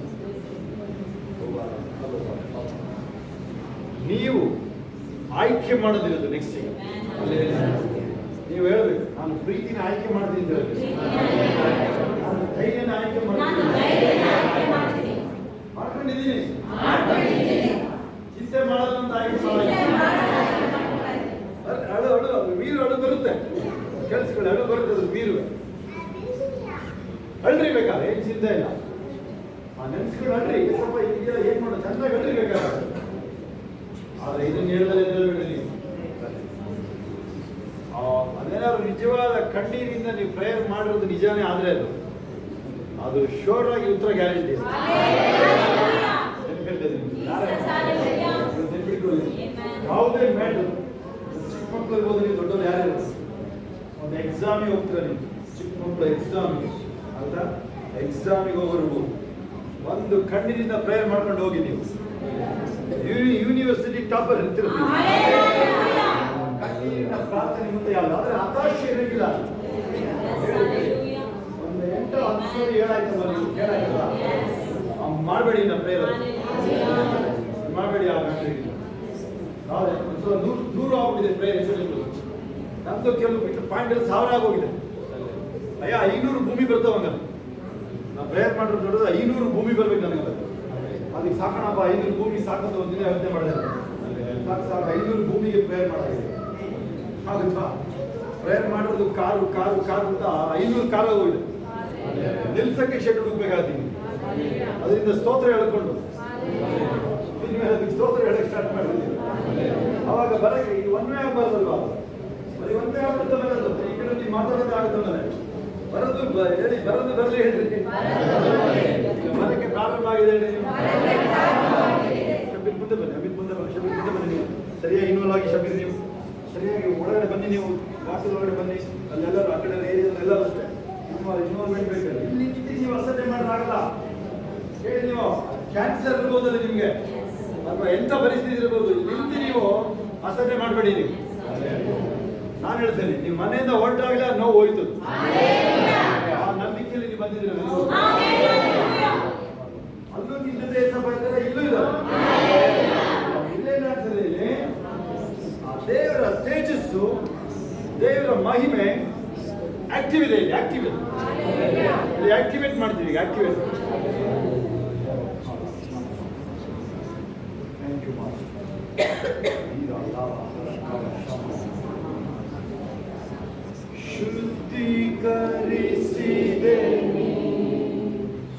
ನೀವು ಆಯ್ಕೆ ಮಾಡೋದಿರೋದು ನೆಕ್ಸ್ಟ್. ಈಗ ನೀವು ಹೇಳ್ಬೇಕು, ನಾನು ಪ್ರೀತಿನ ಆಯ್ಕೆ ಮಾಡ್ತೀನಿ ಅಂತ ಹೇಳ್ಬೇಕು. ನಾನು ಧೈರ್ಯನ ಆಯ್ಕೆ ಮಾಡ್ಕೊಂಡಿದ್ದೀನಿ. ಚಿಂತೆ ಮಾಡೋದು ಅಂತ ಆಯ್ಕೆ ಅಳು ಅಳು ವೀರು ಅಳು ಬರುತ್ತೆ. ಕೆಲ್ಸಗಳು ಅಳು ಬರುತ್ತೆ, ಅದು ವೀರುವೆ ಅಳ್ರಿ ಬೇಕಾದ್ರೆ ಏನು ಚಿಂತೆ ಇಲ್ಲ. ಆ ನೆನ್ಸ್ಕೊಂಡು ಅಳ್ರಿ, ಸ್ವಲ್ಪ ಇದೆಯಲ್ಲ ಏನ್ ಮಾಡೋದು ಚೆನ್ನಾಗಿ ಅಳ್ರಿ ಬೇಕಾದ್ರೆ. ಆದ್ರೆ ಇದನ್ನ ಹೇಳಿದ್ರೆ ನೀವು ಅದೇನಾದ್ರು ನಿಜವಾದ ಕಣ್ಣೀರಿಂದ ನೀವು ಪ್ರೇಯರ್ ಮಾಡಿರೋದು ನಿಜಾನೇ ಆದ್ರೆ ಅದು ಶೋರ್ ಆಗಿ ಉತ್ತರ ಗ್ಯಾರಂಟಿ. ಯಾವುದೇ ಮ್ಯಾಟರ್, ಚಿಕ್ಕ ಮಕ್ಕಳು ಇರ್ಬೋದು, ನೀವು ದೊಡ್ಡವ್ರು ಯಾರೇ ಒಂದು ಎಕ್ಸಾಮಿಗೆ ಹೋಗ್ತೀರ, ನೀವು ಚಿಕ್ಕ ಮಕ್ಕಳು ಎಕ್ಸಾಮಿಗೆ ಅಲ್ವಾ, ಎಕ್ಸಾಮಿಗೆ ಹೋಗೋರ್ಬೋದು ಒಂದು ಕಣ್ಣಿನಿಂದ ಪ್ರೇಯರ್ ಮಾಡ್ಕೊಂಡು ಹೋಗಿ. ನೀವು ಯೂನಿವರ್ಸಿಟಿ ಟಾಪರ್ ಇರ್ತೀರ, ಕಣ್ಣೀರಿನ ಪ್ರಾರ್ಥನೆ ಮುಂದೆ ಯಾವ್ದು ಆದ್ರೆ ಹತಾಶೆ ಇರಂಗಿಲ್ಲ. ಒಂದು 8-10 ಸರಿ ಹೇಳಾಯ್ತಲ್ಲ, ನೀವು ಕೇಳಾಯ್ತಲ್ಲ, ಮಾಡಬೇಡಿ. ನಾ ಪ್ರೇಯರ್ ಮಾಡಬೇಡಿ. ಆ ದೂರ ಆಗ್ಬಿಟ್ಟಿದೆ ಪ್ರೇಯರ್. ನಮ್ದು ಕೆಲವು ಪಾಯಿಂಟ್ 1000 ಆಗೋಗಿದೆ. ಅಯ್ಯ 500 ಭೂಮಿ ಬರ್ತಾವಂಗ. ನಾವು ಪ್ರೇಯರ್ ಮಾಡಿರೋ ದೊಡ್ಡದು 500 ಭೂಮಿ ಬರ್ಬೇಕು ನನಗೆ. ಅದಕ್ಕೆ ಸಾಕೋಣಪ್ಪ, 500 ಭೂಮಿ ಸಾಕೋದು ಒಂದಿನ ಯೋಚನೆ ಮಾಡಿದೆ. ಸಾಕು 500 ಭೂಮಿಗೆ ಪ್ರೇಯರ್ ಮಾಡಾಗಿದೆ. ಆಗುತ್ತಾ? ಪ್ರೇಯರ್ ಮಾಡಿರೋದು ಕಾರು ಕಾರು ಕಾರು ಅಂತ 500 ಕಾರು ಹೋಗಿದೆ. ನಿಲ್ಸಕ್ಕೆ ಶೆಡ್ ಹುಡುಕ್ಬೇಕಾಗ್ತೀನಿ. ಅದರಿಂದ ಸ್ತೋತ್ರ ಹೇಳ್ಕೊಂಡು ಅದಕ್ಕೆ ಸ್ತೋತ್ರ ಹೇಳಕ್ಕೆ ಸ್ಟಾರ್ಟ್ ಮಾಡಿದ್ದೀನಿ. ಅವಾಗ ಬರಕ್ಕೆ ಈ ಒಂದೇ ಬರೋದಲ್ವಾ, ಬರೀ ಒಂದೇ ಆಗ್ಬಿಡುತ್ತೆ ಬರೋದು. ಈ ಕಡೆ ನೀವು ಮಾತಾಡೋದು ಆಗುತ್ತೆ. ಬರೋದು ಹೇಳಿ, ಬರೋದು ಬರಲಿ ಹೇಳ್ರಿ. ಮರಕ್ಕೆ ಪ್ರಾರಂಭ ಆಗಿದೆ ಹೇಳಿ ನೀವು. ಶಬೀರ್ ಮುಂದೆ ಬನ್ನಿ, ಅಮಿತ್ ಮುಂದೆ ಬನ್ನಿ, ಶಬೀರ್ ಮುಂದೆ ಬನ್ನಿ. ನೀವು ಸರಿಯಾಗಿ ಇನ್ವಾಲ್ವ್ ಆಗಿ ಶಬೀರ್, ನೀವು ಸರಿಯಾಗಿ ಒಳಗಡೆ ಬನ್ನಿ, ನೀವು ಬಾಗಿಲು ಒಳಗಡೆ ಬನ್ನಿ. ಅಲ್ಲೆಲ್ಲರೂ ಆ ಕಡೆ ಏರಿಯಾದಲ್ಲಿ ಎಲ್ಲರೂ ಅಷ್ಟೇ ಇನ್ವಾಲ್ವ್ಮೆಂಟ್ ಬೇಕಾದ್ರೆ. ಇಲ್ಲಿ ನೀವು ಅಸಡ್ಡೆ ಮಾಡೋದಾಗಲ್ಲ. ಹೇಳಿ, ನೀವು ಕ್ಯಾನ್ಸರ್ ಇರ್ಬೋದಲ್ಲ ನಿಮಗೆ, ಅಥವಾ ಎಂಥ ಪರಿಸ್ಥಿತಿ ಇರ್ಬೋದು, ನಿಂತು ನೀವು ಅಸಡ್ಡೆ ಮಾಡಬೇಡಿ. ನೀವು ನಾನು ಹೇಳ್ತೇನೆ, ನೀವು ಮನೆಯಿಂದ ಹೊರಟಾಗಲೇ ನೋವು ಹೋಯ್ತು. ಆ ನಂಬಿಕೆಯಲ್ಲಿ ನೀವು ಬಂದಿದ್ದೀರ. ಅಲ್ಲೂ ನಿಮ್ಮ ಜೊತೆ ಬರ್ತಾರೆ, ಇಲ್ಲೂ ಇದ್ದಾರೆ. ಇಲ್ಲೇನಾಗ್ತದೆ ಇಲ್ಲಿ, ಆ ದೇವರ ತೇಜಸ್ಸು, ದೇವರ ಮಹಿಮೆ ಆಕ್ಟಿವ್ ಇದೆ. ಇಲ್ಲಿ ಆಕ್ಟಿವ್ ಇದೆ. ಇಲ್ಲಿ ಆಕ್ಟಿವೇಟ್ ಮಾಡ್ತೀವಿ. ಈಗ ಆಕ್ಟಿವೇಟ್. ಥ್ಯಾಂಕ್ ಯು ಶುದ್ಧೀಕರಿಸಿದೆ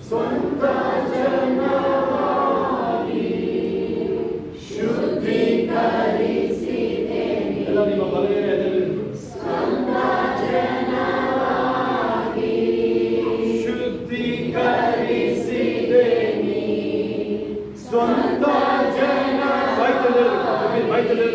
ಸ್ವಂತ ಜನವಾಗಿ, ಶುದ್ಧೀಕರಿಸಿದೆ ಎಲ್ಲ ನಿಮ್ಮ ಬಲಗಡೆ ಸ್ವಂತ ಜನವಾಗಿ, ಶುದ್ಧೀಕರಿಸಿದೆ ಸ್ವಂತ ಜನ. ಬಾಯ್ತಲ್ಲಿ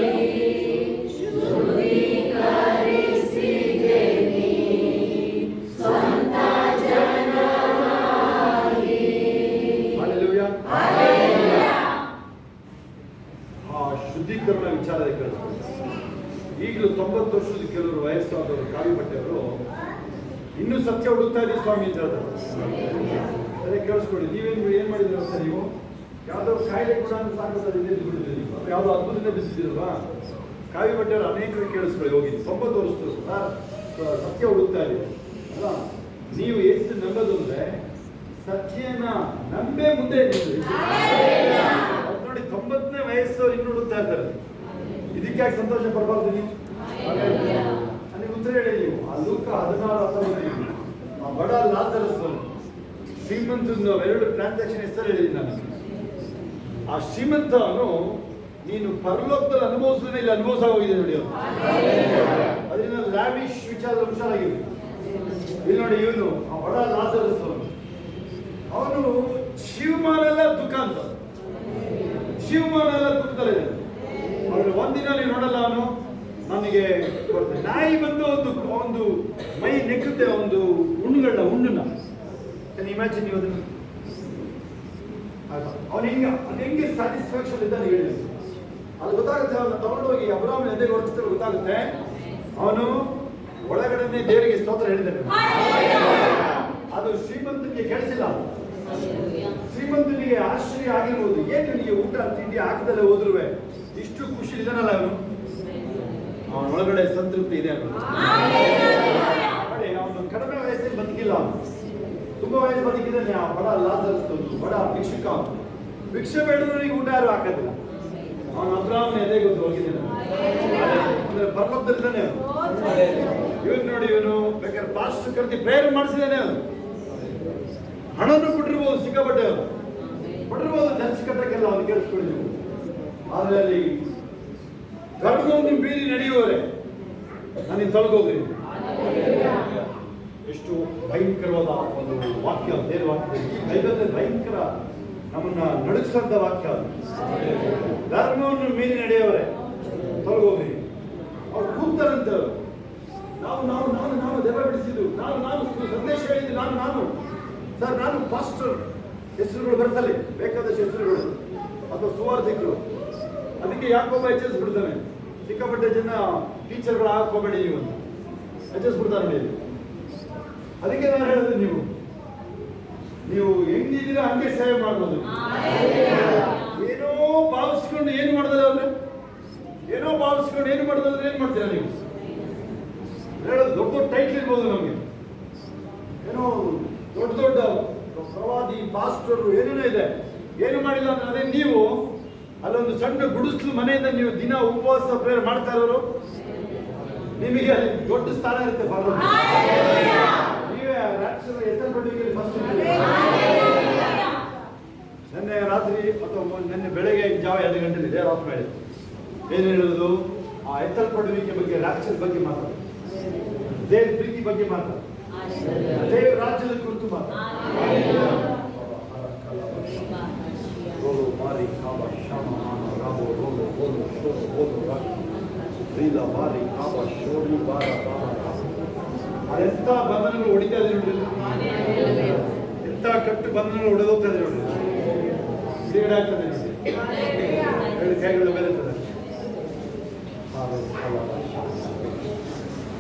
ಶುದ್ಧೀಕರಣ ವಿಚಾರದ ಕೇಳಿಸ್ತಾರೆ. ಈಗಲೂ 90 ವರ್ಷದ ಕೆಲವರು ವಯಸ್ಸಾದವರು ಕಾವಿ ಬಟ್ಟೆಯವರು ಇನ್ನೂ ಸತ್ಯ ಹುಡುಕ್ತಾ ಇದ್ದೀವಿ ಸ್ವಾಮಿ ಅಂತ ಹೇಳ್ತಾರೆ. ಅದೇ ಕೇಳಿಸ್ಕೊಳ್ಳಿ. ಏನ್ ಮಾಡಿದ್ರೆ ಅಂತ, ನೀವು ಯಾವ್ದೋ ಕಾಯಿಲೆ ಕೂಡ ಸಾಕೋದ್ರೆ ಬಿಟ್ಟಿದ್ದೀರಿ, ನೀವು ಯಾವುದೋ ಅದ್ಭುತದಿಂದ ಬಿದ್ದಿದ್ದೀರಲ್ವಾ. ಕಾವಿ ಬಟ್ಟೆಯವರು ಅನೇಕರು ಕೇಳಿಸ್ಕೊಳ್ಳಿ ಹೋಗಿ. 90 ವರ್ಷದವರು ಸತ್ಯ ಹುಡುಕ್ತಾ ಇದ್ದೀವಿ ಅಲ್ಲ. ನೀವು ಎಷ್ಟು ನಂಬೋದು ಅಂದ್ರೆ ಸತ್ಯನ ನಂಬೇ ಮುಂದೆ ನೋಡಿ. 90ನೇ ವಯಸ್ಸವ್ರು ಇನ್ನು ಹುಡುಕ್ತಾ ಇರ್ತಾರೆ. ಇದಕ್ಕೆ ಯಾಕೆ ಸಂತೋಷ ಪಡಬಾರ್ದು ನೀವು? ನನಗೆ ಉತ್ತರ ಹೇಳಿ. ನೀವು ಆ ಲೂಕ 16:19 ಆ ಬಡ ಲಾಜರಸ್ ಶ್ರೀಮಂತನ 2 ಟ್ರಾನ್ಸಾಕ್ಷನ್ ಹೆಸರು ಹೇಳಿದ್ದೀನಿ ನಾನು. ಆ ಶ್ರೀಮಂತನು ನೀನು ಪರಲೋಕದಲ್ಲಿ ಅನುಭವಿಸಿದ್ರೆ ಇಲ್ಲಿ ಅನುಭವಿಸ ಹೋಗಿದೆ ನೋಡಿ. ಅದರಿಂದ ಲ್ಯಾವಿಶ್ ವಿಚಾರದ ಹುಷಾರಾಗಿದೆ. ಇಲ್ಲಿ ನೋಡಿ, ಇವನು ಆ ಬಡ ಲಾಜರಸ್ ಅವನು ಜೀವಮಾನ ಎಲ್ಲ ದುಃಖ ಅಂತ, ಜೀವಮಾನ ಎಲ್ಲ ದುಃಖದಲ್ಲಿದೆ. ಆದ್ರೆ ಒಂದಿನ ನೀವು ನೋಡಲ್ಲ, ಅವನು ನನಗೆ ಬರ್ತದೆ ನಾಯಿ ಬಂದು ಒಂದು ಮೈ ನೆಕ್ಕುತ್ತೆ, ಒಂದು ಹುಣ್ಣನ್ನ ಇಮ್ಯಾಜಿನ್ ನೀವು ಅದನ್ನು. ಅವನು ಹೆಂಗೆ ಸ್ಯಾಟಿಸ್ಫ್ಯಾಕ್ಷನ್ ಇದ್ದಾನೆ ಹೇಳಿ. ಅದು ಗೊತ್ತಾಗುತ್ತೆ. ಅವನ್ನ ತಗೊಂಡೋಗಿ ಅಬ್ರಾಹ್ಮಣ ಎದೆಗೆ ಹೊರಡಿಸಿದ್ರೆ ಗೊತ್ತಾಗುತ್ತೆ. ಅವನು ಒಳಗಡೆ ದೇವರಿಗೆ ಸ್ತೋತ್ರ ಹೇಳಿದ್ದಾನೆ. ಅದು ಶ್ರೀಮಂತನಿಗೆ ಕೇಳಿಸಿಲ್ಲ. ಶ್ರೀಮಂತನಿಗೆ ಆಶ್ಚರ್ಯ ಆಗಿರ್ಬೋದು. ಏನು ನಿನಗೆ ಊಟ ತಿಂಡಿ ಹಾಕದಲ್ಲೇ ಹೋದ್ರು ಇಷ್ಟು ಖುಷಿ ಇದಾನಲ್ಲ ಅವನು. ಅವನ ಒಳಗಡೆ ಸಂತೃಪ್ತಿ ಇದೆ ಅನ್ನೋದು. ಅವನು ಕಡಿಮೆ ವಯಸ್ಸಲ್ಲಿ ಬದುಕಿಲ್ಲ, ತುಂಬಾ ವಯಸ್ಸು ಬದುಕಿದ್ದಾನೆ. ಆ ಬಡ ಲಾಜರಸ್ ಬಡ ಭಿಕ್ಷುಕ, ಭಿಕ್ಷೆ ಬೇಡದವರಿಗೆ ಊಟ ಯಾರು ಹಾಕೋದಿಲ್ಲ. ಅವನು ಅಬ್ರಾಹ್ಮಣ ಎದೆ ಗೊತ್ತು ಹೋಗಿದ್ದಾನೆ ಅಂದ್ರೆ ಪರಲೋಕದಲ್ಲಿದ್ದಾನೆ. ಇವನು ನೋಡಿ, ಇವನು ಬೇಕಾದ್ರೆ ಪಾಸ್ಟರ್ ಕರೆದಿ ಪ್ರೇಯರ್ ಮಾಡಿಸಿದ್ದಾನೆ. ಅವನು ಹಣವನ್ನು ಕೊಟ್ಟಿರ್ಬೋದು, ಸಿಕ್ಕಾಪಟ್ಟೆ ಅವನು ಕೊಟ್ಟಿರ್ಬೋದು ಚರ್ಚ್ ಕಟ್ಟಕ್ಕೆಲ್ಲ. ಅವನು ಕೇಳಿಸ್ಕೊಂಡಿದ್ವು. ಆದ್ರೆ ಅಲ್ಲಿ ಧರ್ಮವನ್ನು ಮೀರಿ ನಡೆಯುವವರೇ ನನಗೆ ತೊಲಗೋಗ್ರಿ. ಎಷ್ಟು ಭಯಂಕರವಾದ ಒಂದು ವಾಕ್ಯ, ದೇವರ ವಾಕ್ಯ. ಈ ಬೈಬಲ್ ಭಯಂಕರ ನಮ್ಮನ್ನ ನಡುಗಿಸುವಂತ ವಾಕ್ಯ. ಧರ್ಮವನ್ನು ಮೀರಿ ನಡೆಯುವವರೇ ತೊಲಗೋಗ್ರಿ. ಅವ್ರು ಕೂತಾರಂತ ನಾವು ನಾವು ನಾನು ನಾವು ದೆವ್ವ ಬಿಡಿಸಿದ್ದು, ನಾನು ಸಂದೇಶ ಹೇಳಿದ್ದು, ನಾನು ಸರ್, ನಾನು ಪಾಸ್ಟರ್. ಹೆಸರುಗಳು ಬರ್ತಲ್ಲಿ ಬೇಕಾದಷ್ಟು ಹೆಸರುಗಳು, ಅಥವಾ ಸುವಾರ್ಧಿಕರು. ಅದಕ್ಕೆ ಯಾಕೊಬ್ಬ ಹೆಚ್ಚಿಸ್ಬಿಡ್ತಾನೆ. ಸಿಕ್ಕಾಪಟ್ಟೆ ಜನ ಟೀಚರ್ಗಳು ಹಾಕೋಬೇಡಿ ನೀವು ಅಂತ ಹೆಚ್ಚಿಸ್ಬಿಡ್ತಾರೆ ನೋಡಿ. ಅದಕ್ಕೆ ನಾನು ಹೇಳಿದೆ, ನೀವು ಹೆಂಗಿದ್ದೀರಾ ಹಂಗೆ ಸೇವೆ ಮಾಡ್ಬೋದು. ಏನೋ ಭಾವಿಸ್ಕೊಂಡು ಏನು ಮಾಡ್ದಲ್ಲ ಅಂದ್ರೆ, ಏನೋ ಭಾವಿಸ್ಕೊಂಡು ಏನು ಮಾಡ್ದಲ್ಲ ಏನು ಮಾಡ್ತೀರಾ ನೀವು? ಹೇಳೋದು ದೊಡ್ಡ ಟೈಟ್ಲ್ ಇರ್ಬೋದು ನಮಗೆ, ಏನೋ ದೊಡ್ಡ ಪ್ರವಾದಿ ಪಾಸ್ಟರ್ ಏನೇನೋ ಇದೆ. ಏನು ಮಾಡಿಲ್ಲ ಅಂದ್ರೆ ಅದೇ ನೀವು ಅಲ್ಲೊಂದು ಸಣ್ಣ ಗುಡಿಸ್ಲು ಮನೆಯಿಂದ ನೀವು ದಿನ ಉಪವಾಸ ಪ್ರೇಯರ್ ಮಾಡ್ತಾ ಇರೋರು, ನಿಮಗೆ ಅಲ್ಲಿ ದೊಡ್ಡ ಸ್ಥಾನ ಇರುತ್ತೆ. ನೀವೇ ಎತ್ತಲ್ಪಟ್ಟಿಗೆ ಫಸ್ಟ್. ನಿನ್ನೆ ರಾತ್ರಿ ಅಥವಾ ನಿನ್ನೆ ಬೆಳಗ್ಗೆ ಜಾವ 2 ಗಂಟೆಲಿ ದೇವರ ಆಫ್ ಮಾಡಿ ಏನು ಹೇಳೋದು, ಆ ಎತ್ತಲ್ಪಡುವಿಕೆ ಬಗ್ಗೆ, ರಾಕ್ಷಸ ಬಗ್ಗೆ ಮಾತಾಡ, ದೇವ್ರ ಪ್ರೀತಿ ಬಗ್ಗೆ ಮಾತಾಡ, ದೇವ್ರ ರಾಜ್ಯದ ಕುರಿತು ಮಾತಾಡ. ರೋಲು ಬಾರಿ ಕಾಬ ಶಾಮ ಮಾನ ರಾಬೋ ರೋಲು ಬೋಲು ಶೋರು ಬೋಲು ರಾಗಿ ರೀಲ ಬಾರಿ ಕಾಬ ಶೋರಿ ಬಾರ ಬಾರ ಅದೆಂಥ ಬಂಧನಗಳು ಹೊಡಿತಾ ಇದೆ ನೋಡ್ರಿ, ಎಂಥ ಕಟ್ಟು ಬಂಧನಗಳು ಹೊಡೆದೋಗ್ತಾ ಇದೆ ನೋಡ್ರಿ, ಬಿಡುಗಡೆ ಆಗ್ತದೆ ನೋಡ್ರಿ, ಎರಡು ಕೈಗಳ ಮೇಲೆ ಇರ್ತದೆ.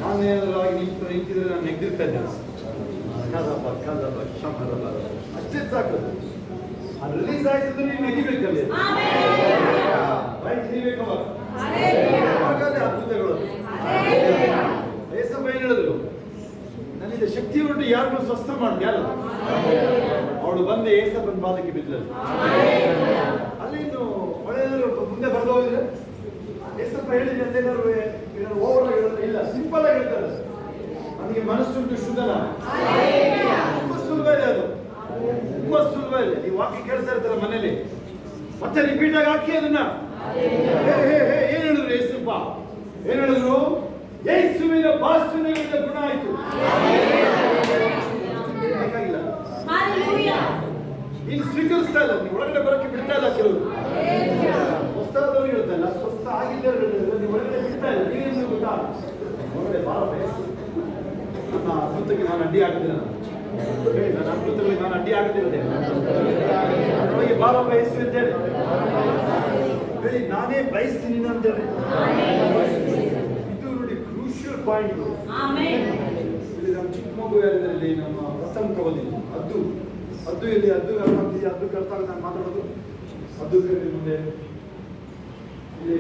ನಾನೇನಾದ್ರೂ ಆಗಿ ನಿಂತಿದ್ರೆ ನಾನು ನೆಗ್ದಿರ್ತಾ ಇದ್ದೆ, ಅಷ್ಟೇ ಸಾಕು. ಅದು ರಿಲೀಸ್ ಆಯ್ತಂದ್ರೆ ನೀವು ನೆಗಿಬೇಕಲ್ಲಿ, ಹಿಡಿಬೇಕವ, ಹಾಗಾದ್ರೆ ಅದ್ಭುತಗಳು. ಏಸಪ್ಪ ಏನ್ ಹೇಳಿದ್ರು, ನನಗೆ ಶಕ್ತಿ ಉಂಟು ಯಾರನ್ನು ಸ್ವಸ್ಥ ಮಾಡಿ ಯಾರು ಅವಳು ಬಂದು ಏಸಪ್ಪನ ಪಾದಕ್ಕೆ ಬಿದ್ದಳು. ಅಲ್ಲಿ ಇನ್ನು ಒಳ್ಳೆಯವರು ಮುಂದೆ ಬರೆದು ಹೋಗಿದ್ರೆ ಏಸಪ್ಪ ಹೇಳಿದ್ರೆ ಅಂತ ಏನಾದ್ರು ಓವರ್ ಆಗಿ ಹೇಳಿದ್ರೆ ಇಲ್ಲ, ಸಿಂಪಲ್ ಆಗಿ ಹೇಳ್ತಾರೆ. ನನಗೆ ಮನಸ್ಸುಂಟು ಶುದ್ಧನ, ತುಂಬಾ ಸುಲಭ ಇದೆ, ಅದು ತುಂಬಾ ಸುಲಭ ಇದೆ. ನೀವು ವಾಕ್ಯ ಕೇಳ್ತಾ ಇರ್ತಾರ ಮನೇಲಿ, ಮತ್ತೆ ರಿಪೀಟ್ ಆಗಿ ಹಾಕಿ ಅದನ್ನ. ಏನ್ ಹೇಳಿದ್ರು ಏಸಪ್ಪ, ಏನ್ ಹೇಳಿದ್ರು, ಯೇಸುವಿನ ಬಾಸುವಿನಿಂದ ಗುಣ ಆಯ್ತು. ಬೇಕಾಗಿಲ್ಲ, ನೀನು ಸ್ವೀಕರಿಸ್ತಾ ಇಲ್ಲ, ನೀವು ಒಳಗಡೆ ಬರೋಕ್ಕೆ ಬಿಡ್ತಾ ಇಲ್ಲ. ಕೆಲವರು ಸ್ವಸ್ಥದವ್ರು ಹೇಳ್ತಲ್ಲ, ಸ್ವಸ್ಥ ಆಗಿದ್ದ ನೀವು ಒಳಗಡೆ ಬಿಡ್ತಾ ಇಲ್ಲ. ನೀವೇನು ಗೊತ್ತಾ, ಒಳಗಡೆ ಬಾರ ನನ್ನ ಅದ್ಭುತಕ್ಕೆ ನಾನು ಅಡ್ಡಿ ಆಗುದಿಲ್ಲ, ನನ್ನ ಅದ್ಭುತಗಳಿಗೆ ನಾನು ಅಡ್ಡಿ ಆಗುತ್ತಿರದೆ ನನಗೆ ಬಾರ ಬಯಸು ಅಂತೇಳಿ ಹೇಳಿ, ನಾನೇ ಬಯಸ್ತೀನಿ ಅಂತೇಳಿ. ಇದು ನೋಡಿ ಕ್ರೂಷಿಯಲ್ ಪಾಯಿಂಟ್. ಇಲ್ಲಿ ನಮ್ಮ ಚಿಕ್ಕ ಮಗು ಯಾರಿದ್ರಲ್ಲಿ ನಮ್ಮ ಪ್ರಥಮ ತಗೋದಿಲ್ಲ, ಅದು ಇಲ್ಲಿ ಅದು ಅರ್ಥ ಆಗ್ತಿದೆ, ಅದು ಅರ್ಥ ಆಗ ನಾನು ಮಾತಾಡೋದು ಅದು ಮುಂದೆ ಇಲ್ಲಿ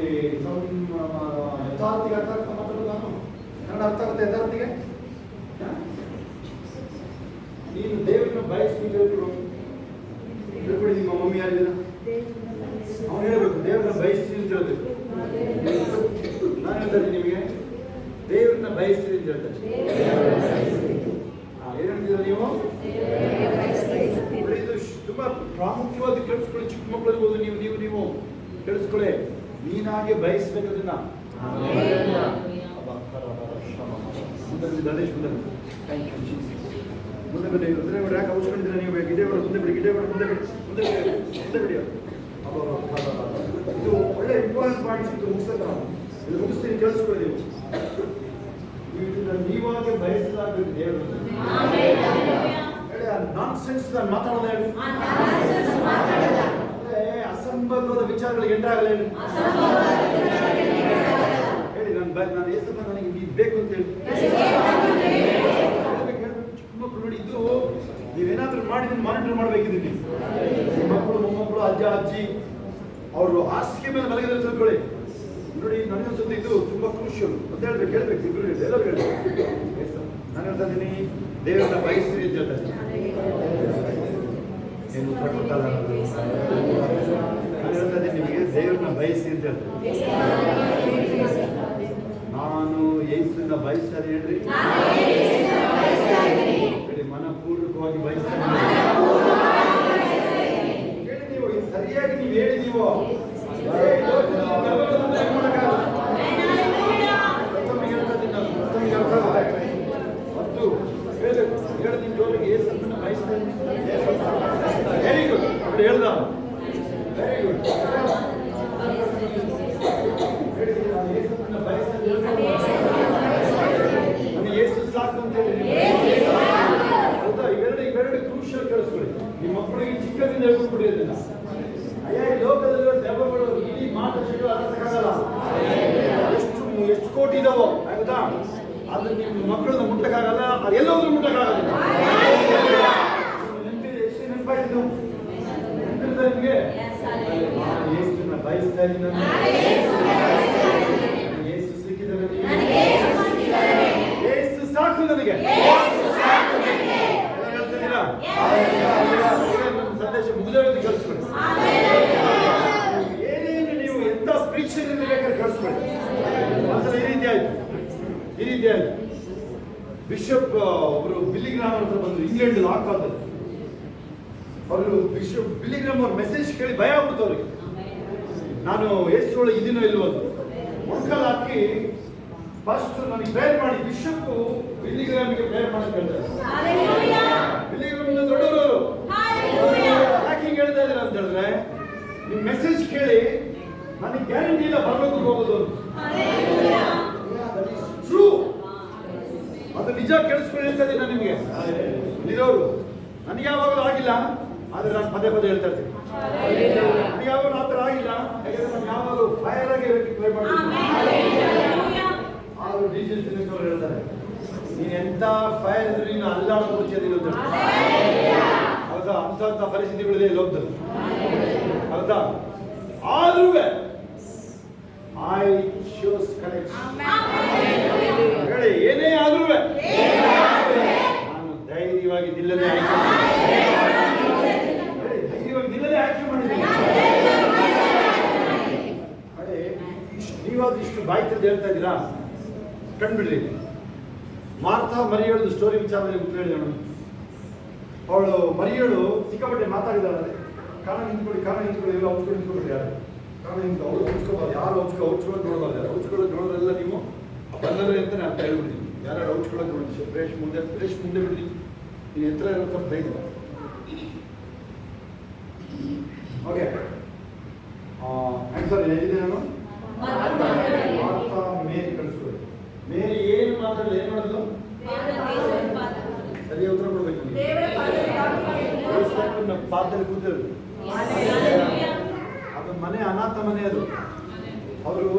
ಯಥಾರ್ಥಿಗೆ ಅರ್ಥ ಆಗ್ತಾ ಮಾತಾಡೋದು. ನಾನು ಕನ್ನಡ ಅರ್ಥ ಆಗುತ್ತೆ ಯಥಾರ್ಥಿಗೆ. ನೀನು ದೇವರನ್ನ ಬಯಸ್ಬಿಟ್ಟು ಹೇಳ್ಕೊಡಿ. ನಿಮ್ಮ ಮಮ್ಮಿ ಯಾರಿದ್ದೀರ, ಅವನು ಹೇಳ್ಬೇಕು ದೇವರನ್ನ ಬಯಸ್ತೀನಿ ಅಂತ ಹೇಳ್ಬೇಕು. ನಾನು ಹೇಳ್ತಾರೆ ನಿಮಗೆ ದೇವರನ್ನ ಬಯಸ್ತೀನಿ ಅಂತ ಹೇಳ್ತಾರೆ. ಏನ್ ಹೇಳ್ತೀರ ನೀವು? ಇದು ತುಂಬಾ ಪ್ರಾಮುಖ್ಯವಾದ ಕೇಳಿಸ್ಕೊಳ್ಳಿ. ಚಿಕ್ಕ ಮಕ್ಕಳಿರ್ಬೋದು, ನೀವು ಕೇಳಿಸ್ಕೊಳ್ಳಿ. ನೀನಾಗೆ ಬಯಸ್ಬೇಕದನ್ನ. Ganesh thank you Jesus. ಮುಂದೆ ಬನ್ನಿ, ರುದ್ರೇಗೌಡ ಯಾಕೆ ಔಷಧಿದ್ರೆ ನೀವು ಗಿಡೇಗೌಡ ಮುಂದೆ ಬಿಡಿ, ಗಿಡೇಗೌಡ ಮುಂದೆ ಬಿಡಿ, ಮುಂದೆ ಬಿಡಿ. ಇದು ಒಳ್ಳೆ ಇಂಪಾರ್ಟೆಂಟ್ ಪಾಯಿಂಟ್ಸ್ ಇತ್ತು, ಮುಗಿಸ್ತಾರೆ ನಾವು. ಇದು ಮುಗಿಸ್ತೀನಿ, ಕೇಳಿಸ್ಕೊಳ್ಳಿ. ನೀವು ಇದನ್ನ ನೀವಾಗೆ ಬಯಸಲಾಗಬೇಕು ದೇವರು ಹೇಳಿ. ನಾನ್ ಸೆನ್ಸ್ ನಾನು ಮಾತಾಡೋದು ಹೇಳಿ, ಅಸಂಬದ್ಧವಾದ ವಿಚಾರಗಳಿಗೆ ಎಂಟ್ರಾಗಲ್ಲ ಹೇಳಿ. ಹೇಳಿ ನಾನು ಏಸಪ್ಪ ನನಗೆ ಇದು ಬೇಕು ಅಂತ ಹೇಳಿ. ಚಿಕ್ಕ ಮಕ್ಕಳು ನೋಡಿ, ಇದು ನೀವೇನಾದ್ರೂ ಮಾಡಿದ್ರೆ ಮಾನಿಟರ್ ಮಾಡಬೇಕಿದ್ದೀನಿ. ಮಕ್ಕಳು, ಮೊಮ್ಮಕ್ಕಳು, ಅಜ್ಜ ಅಜ್ಜಿ ಅವರು ಹಾಸಿಗೆ ಮೇಲೆ ಮಲಗಿದ್ರೆ ತಿಳ್ಕೊಳ್ಳಿ. ನೋಡಿ ನನಗನ್ಸುತ್ತೆ ಇದು ತುಂಬಾ ಕ್ರೂಷಿಯಲ್ ಅಂತ ಹೇಳ್ಬೇಕು, ಹೇಳ್ಬೇಕು, ಇಬ್ರು ಎಲ್ಲರೂ ಹೇಳ್ಬೇಕು. ನಾನು ಹೇಳ್ತಾ ಇದ್ದೀನಿ ದೇವರನ್ನ ಬಯಸ್ರಿ ಅಂತ ಹೇಳ್ತಾ ಇದ್ದೀನಿ. ಏನು ಉತ್ತರ ಕೊಟ್ಟಲ್ಲ, ನಾನು ಹೇಳ್ತಾ ಇದ್ದೀನಿ ನಿಮಗೆ ದೇವರನ್ನ ಬಯಸಿ ಅಂತ ಹೇಳ್ತೀನಿ. ನಾನು ಯೇಸುವಿನ ಬಯಸ್ತಾರೆ ಹೇಳ್ರಿ, ಹೇಳಿ ಮನಪೂರ್ವಕವಾಗಿ ಬಯಸ್ತಾರೆ ಹೇಳಿ. ನೀವು ಸರಿಯಾಗಿ ನೀವು ಹೇಳಿ, ನೀವು ವೆರಿ ಗುಡ್ ಹೇಳ್ದ, ವೆರಿ ಗುಡ್. ಯೇಸು ಸಾಕು ಅಂತ ಹೇಳಿ ಹೌದಾ? ಇವೆರಡು ಕ್ರೂಷಿಯಲ್ ಕೇಳಿಸ್ಕೊಳ್ಳಿ. ನಿಮ್ಮ ಮಕ್ಕಳಿಗೆ ಚಿಕ್ಕದಿಂದ ಹೇಳ್ಕೊಟ್ಬಿಡಿ ಅದನ್ನ. ಅಯ್ಯ, ಈ ಲೋಕದಲ್ಲಿರೋ ದೆವ್ವಗಳು ಇಡೀ ಮಾತುಗಳು ಅರ್ಥಕ್ಕಾಗಲ್ಲ. ಎಷ್ಟು ಕೋಟಿ ಇದಾವೋ ಆಗುತ್ತಾ, ಅದು ನಿಮ್ಮ ಮಕ್ಕಳನ್ನ ಮುಟ್ಟಕ್ಕಾಗಲ್ಲ, ಅದು ಎಲ್ಲೋದ್ರೂ ಮುಟ್ಟಕ್ಕಾಗಲ್ಲ. ನೆನಪಿದೆ, ಎಷ್ಟು ನೆನಪಾಯ್ತು ನಿಮಗೆ? ಯೇಸುನ ಬಯಸ್ತಾ ಇದ್ದೀನಿ, ಯೇಸು ಸಿಕ್ಕಿದ ನನಗೆ, ಯೇಸು ಸಾಕು ನನಗೆ. ಹೇಳ್ತಿದ್ದೀರಾ? ನನ್ನ ಸಂದೇಶ ಮುಗಿದೋದು ಕಳಿಸ್ಬಿಡಿ. ಏನೇನು ನೀವು ಎಂತ ಪ್ರೀಕ್ಷೆಯಿಂದ ಬೇಕಾದ್ರೆ ಕಳಿಸ್ಬೇಡಿ. ಒಂದ್ಸಲ ಈ ರೀತಿ ಆಯ್ತು. ಬಿಷಪ್ ಒಬ್ರು ಬಿಲ್ಲಿಗ್ರಾಮ್ ಹತ್ರ ಬಂದ್ರು, ಇಂಗ್ಲೆಂಡ್ ಹಾಕಾದ್ರು. ಅವರು ಬಿಷಪ್ ಬಿಲ್ಲಿಗ್ರಾಮ್ ಅವ್ರ ಮೆಸೇಜ್ ಕೇಳಿ ಭಯ ಆಗ್ಬಿಡ್ತು ಅವ್ರಿಗೆ. ನಾನು ಯೇಸು ಒಳಗೆ ಇದೀನೋ ಇಲ್ವೋ ಅಂತ ಮೊಣಕಾಲು ಹಾಕಿ ಫಸ್ಟ್ ನನಗೆ ಪ್ರೇಯರ್ ಮಾಡಿ. ಬಿಷಪ್ ಬಿಲ್ಲಿಗ್ರಾಮಿಗೆ ಪ್ರೇಯರ್ ಮಾಡಕ್ಕೆ ಹೇಳ್ತಾರೆ. ಬಿಲ್ಲಿಗ್ರಾಮ್ ದೊಡ್ಡವರು ಯಾಕೆ ಹಿಂಗೆ ಹೇಳ್ತಾ ಇದ್ದೀರಾ ಅಂತ ಹೇಳಿದ್ರೆ, ನಿಮ್ಮ ಮೆಸೇಜ್ ಕೇಳಿ ನನಗೆ ಗ್ಯಾರಂಟಿ ಇಲ್ಲ ಬರಬೇಕು ಹೋಗೋದು. ಟ್ರೂ, ಅದು ನಿಜ. ಕೇಳಿಸ್ಕೊಂಡು ಹೇಳ್ತಾ ಇದ್ದೀನಿ ನಾನು ನಿಮಗೆ. ಇರೋರು ನನಗೆ ಯಾವಾಗಲೂ ಆಗಿಲ್ಲ, ಆದರೆ ನಾನು ಪದೇ ಪದೇ ಹೇಳ್ತಾ ಇರ್ತೀನಿ. ನನಗೆ ಯಾವಾಗಲೂ ಆ ಥರ ಆಗಿಲ್ಲ, ಯಾಕಂದ್ರೆ ನಾನು ಯಾವಾಗಲೂ ಫೈರ್ ಆಗಿ ಟ್ರೈ ಮಾಡ್ತೀನಿ. ಆದರೂ ಡಿಜಿಟಲ್ ಸಿನಿಮಾ ಹೇಳ್ತಾರೆ, ನೀನು ಎಂಥ ಫೈರ್ ಇದ್ರೆ ನೀನು ಅಲ್ಲಾಡೋ ಮುಚ್ಚಿದಿಲ್ಲ ಅಂತ. ಹೌದಾ? ಅಂಥ ಪರಿಸ್ಥಿತಿಗಳಿದೆ ಲೋಕದಲ್ಲಿ. ಹೌದಾ? ಆದ್ರೂ ಐ ಚೂಸ್ ಕರೆಕ್ಟ್. ಹೇಳಿ, ಏನೇ ಆದ್ರೂ ನಾನು ಧೈರ್ಯವಾಗಿ ನಿಲ್ಲದೆ ಆಯ್ಕೆ ಮಾಡಿದ್ದೀನಿ. ಅದೇ ನೀವಾದ್ರೂ ಇಷ್ಟು ಬಾಯಿ ತೆರೆದು ಹೇಳ್ತಾ ಇದ್ದೀರಾ, ಕಂಡ್ಬಿಡ್ರಿ. ಮಾರ್ತಾ ಮರಿಯಳು ಸ್ಟೋರಿ ವಿಚಾರದಲ್ಲಿ ಗೊತ್ತು ಹೇಳಿದಳು. ಅವಳು ಮರಿಯಳು ಸಿಕ್ಕಾಪಟ್ಟೆ ಮಾತಾಡಿದಾಳೆ. ಕಾರಣ ನಿಂತ್ಕೊಳ್ಳಿ ಇಲ್ಲ ಔಚ್ಕೊಂಡು ನಿಂತ್ಕೊಬಿಟ್ರಿ. ಯಾರು ಕಾರಣ ನಿಂತು ಅವಳು ಔಚ್ಕೋಬಾರ್ದು, ಯಾರು ಔಚ್ಕೊಳ್ಳೋದು ನೋಡಬಾರ್ದು. ಯಾರು ಔಚ್ಕೊಳ್ಳೋದು ನೋಡೋದೆಲ್ಲ ನೀವು ಬಂದರೆ ಅಂತ ನಾನು ಹೇಳ್ಬಿಡ್ತೀನಿ. ಯಾರು ಔಚ್ಕೊಳ್ಳೋದು ನೋಡಿ ಫ್ರೆಶ್ ಮುಂದೆ ಬಿಡ್ರಿ. ನೀನು ಎತ್ತರ ಇರೋ ಸ್ವಲ್ಪ ಧೈರ್ಯ. ಓಕೆ, ಆನ್ಸರ್ ಏನಿದೆ ನಾನು ಮಾರ್ತಾ ಮೇರಿ ಕಳಿಸ್ಕೊಳ್ಳಿ. ಮೇರಿ ಏನು ಮಾತಾಡಲಿ, ಏನು ಮಾಡೋದು? ಸರಿಯಾಗಿ ಉತ್ತರ ಕೊಡ್ಬೇಕು. ಪಾದದಲ್ಲಿ ಕೂತರು. ಅದು ಮನೆ ಅನಾಥ ಮನೆ. ಅದು ಅವರು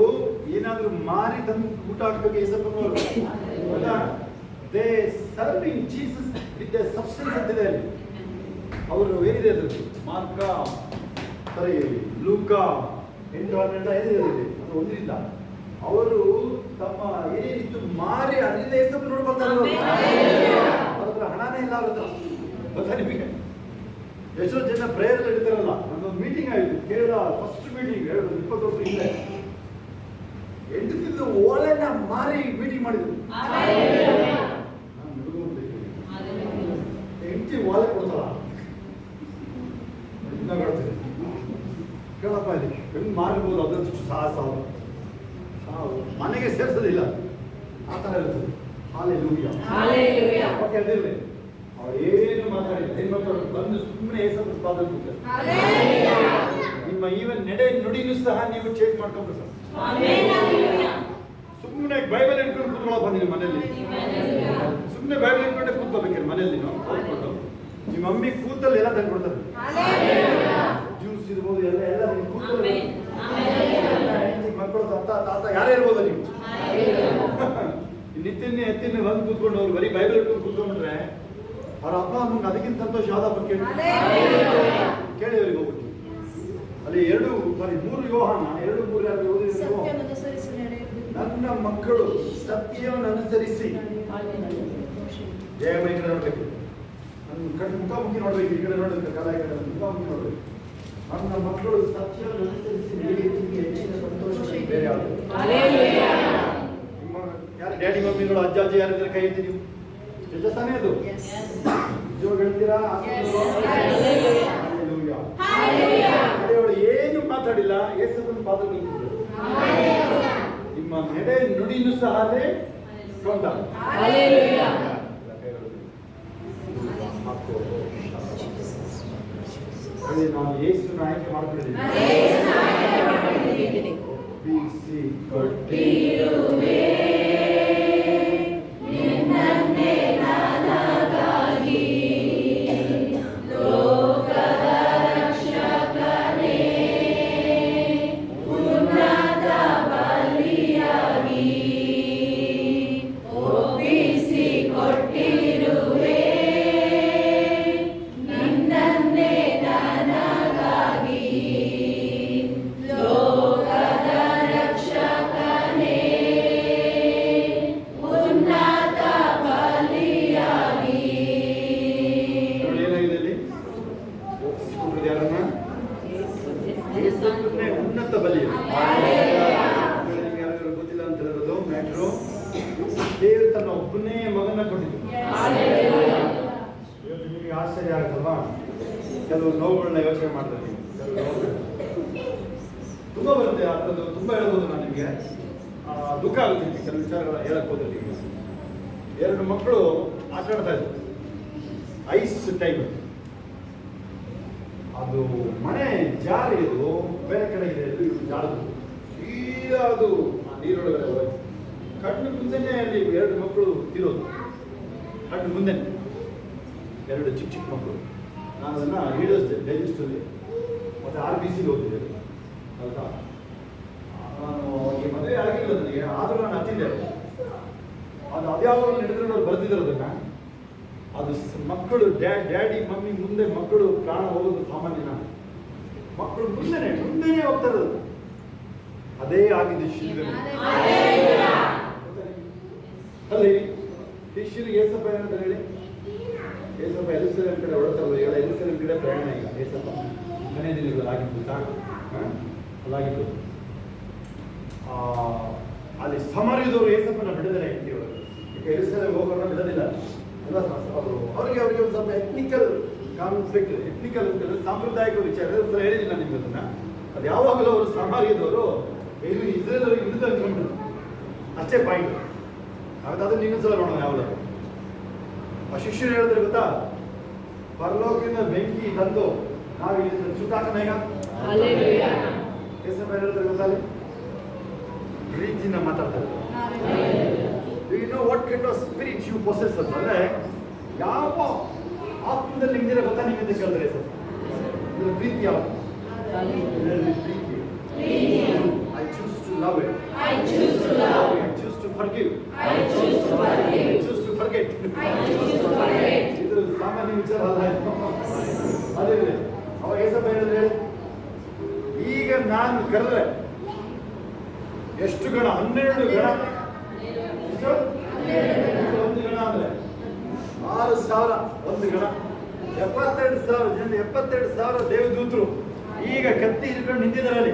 ಏನಾದ್ರು ಮಾರಿ ತಂದು ಊಟ ಹಾಕ್ಬೇಕು. ಏಸಪ್ಪನವರು they serving Jesus with the substance ಅಂತಿದೆ ಅಲ್ಲಿ. ಅವರು ಏನಿದೆ ಅದು ಲೂಕ 8:12 ಏನಿದೆ ಅದು ಒಂದರಿಂದ ಅವರು ತಮ್ಮ ಏನೇನಿತ್ತು ಮಾರಿ ಅದರಿಂದ ಏಸಪ್ಪ ನೋಡ್ಕೊಳ್ತಾರೆ. ಅವ್ರ ಹತ್ರ ಹಣನೇ ಇಲ್ಲ. ಅವ್ರ ಹತ್ರ ಗೊತ್ತಾ ನಿಮಗೆ? ಎಷ್ಟೋ ಜನ ಪ್ರೇಯರ್ ಇಡ್ತಾರಲ್ಲ. ನನ್ನೊಂದು ಮೀಟಿಂಗ್ ಆಯಿತು, ಕೇರಳ ಫಸ್ಟ್ ಮೀಟಿಂಗ್ 20 ವರ್ಷ ಹಿಂದೆ. 8 ತಿಂಗಳು ಓಲೆನ ಮಾರಿ ಮೀಟಿಂಗ್ ಮಾಡಿದ್ರು. ಹೆಂಡತಿ ಓಲೆ ಕೊಡ್ತಾರ ಇನ್ನ ಕೊಡ್ತೀನಿ ಕೇಳಪ್ಪ, ಇಲ್ಲಿ ಹೆಂಗ್ ಮಾರಿರ್ಬೋದು? ಅದಷ್ಟು ಸಾಹಸ. ಮನೆಗೆ ಸೇರಿಸೋದಿಲ್ಲ, ಆ ಥರ ಇರ್ತದೆ. ಓಕೆ, ಅದಿರಲಿ. ಅವ್ರು ಏನು ಮಾತಾಡಿಲ್ಲ. ಹೆಣ್ಮಕ್ಳು ಬಂದು ಸುಮ್ಮನೆ ಏಸಪ್ಪ ಪಾದ ಕೂತಾರೆ. ನಿಮ್ಮ ಈವನ್ ನಡೆ ನುಡಿನೂ ಸಹ ನೀವು ಚೇಂಜ್ ಮಾಡ್ಕೊಂಡು ಸರ್. ಸುಮ್ಮನೆ ಬೈಬಲ್ ಹಿಡ್ಕೊಂಡು ಕೂತ್ಕೊಳ್ಳೋ ಬಂದಿರಿ ಮನೆಯಲ್ಲಿ. ಸುಮ್ಮನೆ ಬೈಬಲ್ ಹಿಡ್ಕೊಂಡೆ ಕೂತ್ಕೋಬೇಕಿರಿ ಮನೆಯಲ್ಲಿ. ನಾವು ಕೂತ್ಕೊಂಡು ನಿಮ್ಮ ಮಮ್ಮಿ ಕೂತಲ್ಲಿ ಎಲ್ಲ ತಂದ್ಕೊಡ್ತಾರೆ. ಜ್ಯೂಸ್ ಇರ್ಬೋದು, ಎಲ್ಲ ಕೂತ್ಕೊಳ್ಳಿ. ಮಕ್ಕಳು ತಾತ ಯಾರೇ ಇರ್ಬೋದು ನೀವು. ಎತ್ತಿನ ಬಂದು ಕೂತ್ಕೊಂಡು ಅವ್ರು ಬರೀ ಬೈಬಲ್ ಹಿಡ್ಕೊಂಡು ಕೂತ್ಕೊಂಡ್ರೆ ಅವ್ರ ಅಪ್ಪ ಅಮ್ಮಂಗೆ ಅದಕ್ಕಿಂತ ಸಂತೋಷ ಯಾವ್ದಪ್ಪ ಕೇಳಿ ಅವ್ರಿಗೆ ಹೋಗ್ಬಿಟ್ಟು. ಅಲ್ಲಿ 3 ಯೋಹಾನ 2:3 ಓದಿದ್ರು. ನನ್ನ ಮಕ್ಕಳು ಸತ್ಯವನ್ನು ಅನುಸರಿಸಿ, ಜಯ ಮೈ ಕಡೆ ನೋಡ್ಬೇಕು, ನನ್ನ ಮುಖಾಮುಖಿ ನೋಡ್ಬೇಕು. ಈ ಕಡೆ ನೋಡ್ಬೇಕು, ಕಲಾ ಕಡೆ ಮುಖಾಮುಖಿ ನೋಡ್ಬೇಕು. ನನ್ನ ಮಕ್ಕಳು ಸತ್ಯವನ್ನು ಅನುಸರಿಸಿ ಹೆಚ್ಚಿನ ಸಂತೋಷ ಬೇರೆ ಯಾವುದು? ಯಾರು ಡ್ಯಾಡಿ ಮಮ್ಮಿಗಳು ಅಜ್ಜ ಯಾರಿದ್ರೆ ಕೈ ಎತ್ತಿ ನೀವು ಯಜಸ್ತಾನೇ ಅದು ಜೋರು ಹೇಳ್ತೀರಾ? ಅವಳು ಏನು ಮಾತಾಡಿಲ್ಲ, ಏಸಪ್ಪನ ಪಾದಗಳು ನಿಮ್ಮ ನಡೆ ನುಡಿನೂ ಸಹ ಸ್ವಂತ. ನಾನು ಯೇಸುನ ಆಯ್ಕೆ ಮಾಡ್ಕೊಂಡಿದ್ದೀನಿ. ಬಿಸಿ ಕೊಟ್ಟಿರುವೆ ಉನ್ನತ ಬಲಿ. ಗೊತ್ತಿಲ್ಲ ಅಂತ ಹೇಳಿರೋದು ಮ್ಯಾಟ್ರು. ದೇವರು ತನ್ನ ಒಬ್ಬನೇ ಮಗನ ಕೊಟ್ಟಿದ್ದು. ಇವತ್ತು ನಿಮಗೆ ಆಶ್ಚರ್ಯ ಆಗುತ್ತಲ್ವಾ? ಕೆಲವು ನೋವುಗಳನ್ನ ಯೋಚನೆ ಮಾಡ್ತಾರೆ. ತುಂಬ ಬರುತ್ತೆ ಆ ಥರದ್ದು, ತುಂಬ ಹೇಳ್ಬೋದು. ನಾನು ನಿಮಗೆ ದುಃಖ ಆಗುತ್ತೆ ಕೆಲವು ವಿಚಾರಗಳ ಹೇಳಕ್ ಹೋದ್ರೆ. ನಿಮಗೆ 2 ಮಕ್ಕಳು ಆಟ ಆಡ್ತಾ ಇದ್ರು. ಐಸ್ ಟೈಮ್ ಅದು ಮನೆ ಜಾರಿ ಅದು ಬೇರೆ ಕಡೆ ಇದೆ, ಅದು ಜಾರದು ಸೀದಾ ಅದು ಆ ನೀರೊಳಗಡೆ ಹೋಯ್ತು. ಕಣ್ಣು ಮುಂದೆನೇ ಅಲ್ಲಿ 2 ಮಕ್ಕಳು ತಿರೋದು, ಕಣ್ಣು ಮುಂದೆ 2 ಚಿಕ್ಕ ಚಿಕ್ಕ ಮಕ್ಕಳು. ನಾನು ಅದನ್ನು ವೀಡಿಯೋಸ್ ಡೈಜೆಸ್ಟಲ್ಲಿ ಮತ್ತು RBC ಹೋಗಿದ್ದೆ. ಹೌದಾ, ನಾನು ಈ ಮದುವೆ ಆಗಿಲ್ಲ ನನಗೆ, ಆದರೂ ನಾನು ಹತ್ತಿದ್ದೆ. ಅದು ಅದ್ಯಾವಾಗ ನಡೆದ್ರೆ ಅವ್ರು ಬರ್ತಿದ್ರು ಅದನ್ನು. ಅದು ಮಕ್ಕಳು ಡ್ಯಾಡಿ ಮಮ್ಮಿ ಮುಂದೆ ಮಕ್ಕಳು ಪ್ರಾಣ ಹೋಗೋದು ಸಾಮಾನ್ಯನ. ಮಕ್ಕಳು ಮುಂದೆನೇ ಹೋಗ್ತಾರೆ. ಅದೇ ಆಗಿದೆ ಶಿಲ್ವೆ ಅಲ್ಲಿ. ಶಿಷ್ಯರಿಗೆ ಏಸಪ್ಪ ಏನಂತ ಹೇಳಿ, ಏಸಪ್ಪ ಎಲಿಸಲೇಮ್ ಕಡೆ ಹೊರಡ್ತಾರಲ್ಲ, ಎಲಿಸಲೇಮ್ ಕಡೆ ಪ್ರಯಾಣ. ಈಗ ಏಸಪ್ಪ ಮನೆಯಲ್ಲಿ ಆಗಿದ್ದು ಸಾಕು, ಅಲ್ಲಾಗಿದ್ದು. ಅಲ್ಲಿ ಸಮಾರ್ಯದವರು ಏಸಪ್ಪನ ಬಿಡದಿಲ್ಲ, ಈಗ ಎಲಿಸಲೇಮ್ ಹೋಗೋರನ್ನ ಬಿಡೋದಿಲ್ಲ. ಅವರಿಗೆ ಒಂದು ಸ್ವಲ್ಪ ಎಥ್ನಿಕಲ್ ಕಾನ್ಫ್ಲಿಕ್ಟ್, ಎಥ್ನಿಕಲ್ ಅಂತ ಸಾಂಪ್ರದಾಯಿಕ ವಿಚಾರ ಹೇಳಿದಿಲ್ಲ ನಿಮ್ಗೆ ಅದನ್ನ. ಅದು ಯಾವಾಗಲೂ ಅವರು ಸಮಾರ್ಯದವರು ಇಲ್ಲಿ ಇಸ್ರೇಲ್ ಅವರಿಗೆ ವಿರುದ್ಧ ಅಂದ್ಕೊಂಡ್ರು, ಅಷ್ಟೇ ಪಾಯಿಂಟ್. ಅದನ್ನು ಇನ್ನೊಂದ್ಸಲ ನೋಡೋಣ. ಯಾವ್ದಾದ್ರು ಆ ಶಿಷ್ಯರು ಹೇಳಿದ್ರೆ ಗೊತ್ತಾ, ಪರಲೋಕದಿಂದ ಬೆಂಕಿ ತಂದು ನಾವು ಇದನ್ನು ಸುಟ್ಟಾಕನ ಈಗ ಏಸಪ್ಪ ಹೇಳಿದ್ರೆ ಗೊತ್ತಾ, ಪ್ರೀತಿನ ಮಾತಾಡ್ತಾರೆ. You know what kind of spirit you possess ಅಂತಂದ್ರೆ ಯಾವ ಆತ್ಮದಲ್ಲಿ ನಿಮ್ದಿರ ಗೊತ್ತಾ ನಿಮಗೆ ಅಂತ ಕೇಳಿದ್ರೆ ಸರ್, ಇದರ ಪ್ರೀತಿ ಯಾವ ಪ್ರೀತಿ. I choose to love it. I choose to love. I choose to forgive. I choose to forgive. I choose to forget. I choose to forget. ಇದು ಸಾಮಾನ್ಯ ವಿಚಾರ ಅಲ್ಲ. ಅದೇ ಅವಾಗ ಏಸಪ್ಪ ಹೇಳಿದ್ರೆ, ಈಗ ನಾನು ಕರೆದ್ರೆ ಎಷ್ಟು ಗಣ? 12 ಗಣ. ಒಂದು ಗಣ ಅಂದ್ರೆ 6,000 ಒಂದು ಗಣ, 72,000 ಜನ, 72,000 ದೇವದೂತರು ಈಗ ಕತ್ತಿ ಹಿಡ್ಕೊಂಡು ನಿಂತಿದ್ದಾರೆ ಅಲ್ಲಿ.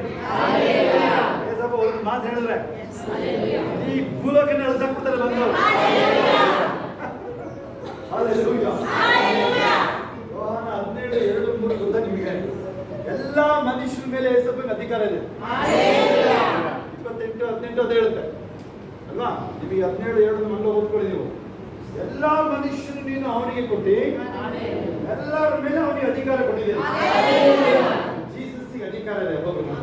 ಏಸಪ್ಪ ಒಂದು ಮಾತು ಹೇಳಿದ್ರೆ ಈ ಭೂಲೋಕನ ಎಳ್ಸಾಕ್ಬಿಡ್ತಾರೆ ಬಂದವರು. ಯೋಹಾನ 17:2-3 ಗೊತ್ತಾ ನಿಮಗೆ? ಎಲ್ಲ ಮನುಷ್ಯರ ಮೇಲೆ ಏಸಪ್ಪನ ಅಧಿಕಾರ ಇದೆ. 28-18 ಅದು ಹೇಳುತ್ತೆ ಅಲ್ವಾ? ನಿಮಗೆ 17:2 ಮಂಡಲ ಓದ್ಕೊಳ್ಳಿ ನೀವು. ಎಲ್ಲ ಮನುಷ್ಯರು ನೀನು ಅವನಿಗೆ ಕೊಟ್ಟು ಎಲ್ಲರ ಮೇಲೆ ಅವನಿಗೆ ಅಧಿಕಾರ ಕೊಟ್ಟಿದ್ದೇನೆ. ಜೀಸಸ್ಸಿಗೆ ಅಧಿಕಾರ ಇದೆ ಒಬ್ಬೊಬ್ಬರು.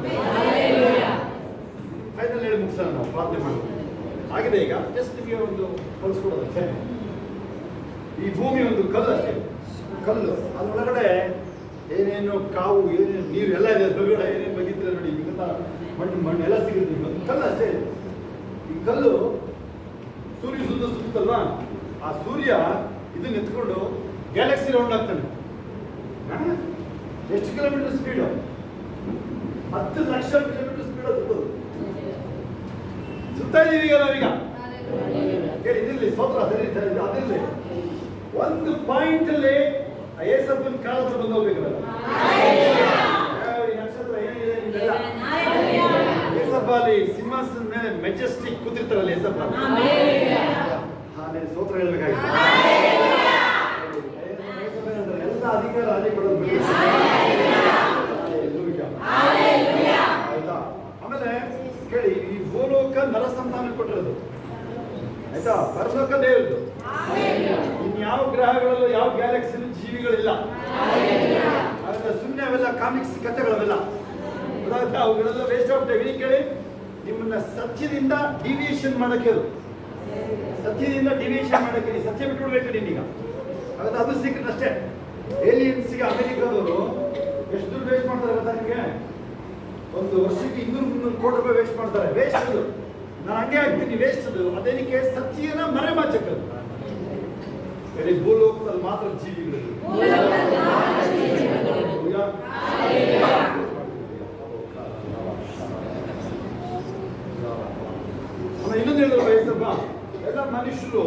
ಫೈನಲ್ ಹೇಳಿ ಮುಗಿಸೋಣ, ನಾವು ಪ್ರಾರ್ಥನೆ ಮಾಡೋದು ಆಗಿದೆ. ಈಗ ಜಸ್ಟ್ ನಿಮಗೆ ಒಂದು ಕಳಿಸ್ಕೊಡೋದು ಅಷ್ಟೇ. ಈ ಭೂಮಿ ಒಂದು ಕಲ್ಲು ಅಷ್ಟೇ, ಕಲ್ಲು. ಅದರೊಳಗಡೆ ಏನೇನು ಕಾವು, ಏನೇನು ನೀರು ಎಲ್ಲ ಇದೆ. ಹೊರಗಡೆ ಏನೇನು ಬಗಿದ್ರೆ ನೋಡಿ, ಈಗ ಮಣ್ಣು ಎಲ್ಲ ಸಿಗುತ್ತೆ. ಕಲ್ಲು ಅಷ್ಟೇ. ಈ ಕಲ್ಲು ಸೂರ್ಯ ಸುತ್ತಲ್ವಾ, ಆ ಸೂರ್ಯ ಇದನ್ನ ಎತ್ಕೊಂಡು ಗ್ಯಾಲಕ್ಸಿ ರೌಂಡ್ ಆಗ್ತಾನೆ. ಎಷ್ಟು kilometre speed? 10 lakh kilometre speed ಅದು ಸುತ್ತಾ ಇದೀವಿ ಈಗ ನಾವೀಗ. ಇದಿರ್ಲಿ ಸ್ವತಂತ್ರ ಸರಿ ಅದಿರ್ಲಿ, ಒಂದು ಪಾಯಿಂಟ್ ಅಲ್ಲಿ ಏಸಪ್ಪನ ಕಾಲ ಹತ್ರ ಬಂದು ಹೋಗ್ಬೇಕಲ್ಲ. ನಕ್ಷತ್ರ ಏನಿದೆ ನಿಮ್ಮೆಲ್ಲ ಏಸಪ್ಪ ಅಲ್ಲಿ ಸಿಂಹಾಸನ ಮೇಲೆ ಮೆಜೆಸ್ಟಿಕ್ ಕೂತಿರ್ತಾರಲ್ಲ ಏಸಪ್ಪ. ಹಾಗೆ ಸ್ತೋತ್ರ ಹೇಳ್ಬೇಕಾಗಿತ್ತು. ಎಲ್ಲ ಅಧಿಕಾರ ಅದೇ ಕೊಡೋದು. ಆಯ್ತಾ? ಆಮೇಲೆ ಕೇಳಿ, ಈ ಭೂಲೋಕ ನರ ಸಂತಾನ ಕೊಟ್ಟಿರೋದು ಆಯ್ತಾ, ಪರಲೋಕ ದೇವ್ರದ್ದು. ಇನ್ಯಾವ ಗ್ರಹಗಳಲ್ಲೂ ಯಾವ ಗ್ಯಾಲಕ್ಸಿಲೂ ಜೀವಿಗಳಿಲ್ಲ. ಅದನ್ನ ಸುಮ್ಮನೆ ಅವೆಲ್ಲ ಕಾಮಿಕ್ಸ್ ಕಥೆಗಳವೆಲ್ಲ ಗೊತ್ತಾಗ್ತಾ, ಅವುಗಳೆಲ್ಲ ವೇಸ್ಟ್ ಆಫ್ ಟೈಮ್. ಕೇಳಿ, ನಿಮ್ಮನ್ನ ಸತ್ಯದಿಂದ ಡಿವಿಯೇಷನ್ ಮಾಡಕ್ಕೆ, ಸತ್ಯದಿಂದ ಡಿವಿಯೇಷನ್ ಮಾಡಕ್ಕೆ ಸತ್ಯ ಬಿಟ್ಬಿಡ್ಬೇಕು ನೀನೀಗ. ಹಾಗಾದ್ರೆ ಅದು ಸೀಕ್ರೆಟ್ ಅಷ್ಟೇ. ಏಲಿಯನ್ಸ್ಗೆ ಅಮೆರಿಕಾದವರು ಎಷ್ಟು ದುಡ್ಡು ವೇಸ್ಟ್ ಮಾಡ್ತಾರೆ ಗೊತ್ತಾ ನಿಮಗೆ? ಒಂದು ವರ್ಷಕ್ಕೆ 200-300 ಕೋಟಿ ರೂಪಾಯಿ ವೇಸ್ಟ್ ಮಾಡ್ತಾರೆ. ವೇಸ್ಟ್ ಅದು. ನಾನು ಹಂಗೆ ಆಗ್ತೀನಿ, ವೇಸ್ಟ್ ಅದು. ಅದೇನಕ್ಕೆ? ಸತ್ಯನ ಮರೆಮಾಚಕ್ಕದು. ಹೇಳಿ, ಭೂಲೋಕದಲ್ಲಿ ಮಾತ್ರ ಜೀವಿಗಳು. ಇನ್ನೊಂದು ಹೇಳಿದ್ರು ವಯಸ್ಸಪ್ಪ, ಎಲ್ಲ ಮನುಷ್ಯರು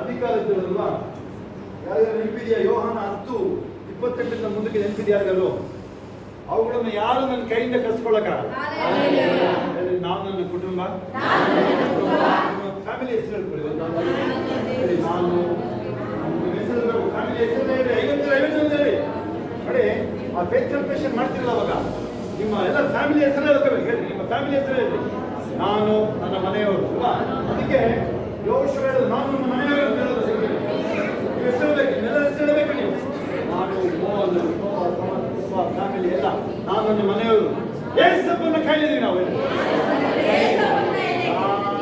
ಅಧಿಕಾರ ಇದ್ದರಲ್ವಾ? ಯಾರ್ಯಾರು ನೆನಪಿದೆಯಾ? ಯೋಹಾನ 10:28 ಮುಂದಕ್ಕೆ ನೆನಪಿದೆಯಾ ಯಾರಿಗಾರು? ಅವುಗಳನ್ನು ಯಾರು ನನ್ನ ಕೈಯಿಂದ ಕಳ್ಸ್ಕೊಳ್ಳಕ್ಕಾಗಲ್ಲ. ನಾವು, ನನ್ನ ಕುಟುಂಬ, ಫ್ಯಾಮಿಲಿ ಹೆಸರು ಹೇಳ್ಕೊಳ್ಳಿ. ನಾನು ಹೆಸರು ಫ್ಯಾಮಿಲಿ ಹೆಸರು ಹೇಳಿ 50 ಹೇಳಿ ನೋಡಿ. ಆ ಫೇಸ್ ಕನ್ಫೆಷನ್ ಮಾಡ್ತಿರಲ್ಲ ಅವಾಗ ನಿಮ್ಮ ಎಲ್ಲ ಫ್ಯಾಮಿಲಿ ಹೆಸರು ಹೇಳ್ಕೋಬೇಕು. ಹೇಳಿ, ನಿಮ್ಮ ಫ್ಯಾಮಿಲಿ ಹೆಸರು ಹೇಳಿ. ನಾನು, ನನ್ನ ಮನೆಯವರು ಅಲ್ವಾ? ಅದಕ್ಕೆ ಯೋಶುವ ಹೇಳೋದು, ನಾನು ನನ್ನ ಮನೆಯವರು ಅಂತ ಹೇಳೋದು ಹೆಸರು ಬೇಕು. ನಿಮ್ಮೆಲ್ಲ ಹೆಸರು ಹೇಳಬೇಕು ನೀವು. ನಾನು, ಮೋಹನ್, ಕುಟುಂಬ ಫ್ಯಾಮಿಲಿ ಎಲ್ಲ ನಾನು ನನ್ನ ಮನೆಯವರು ಏಸಪ್ಪನ ಕೈಲಿದ್ದೀವಿ ನಾವು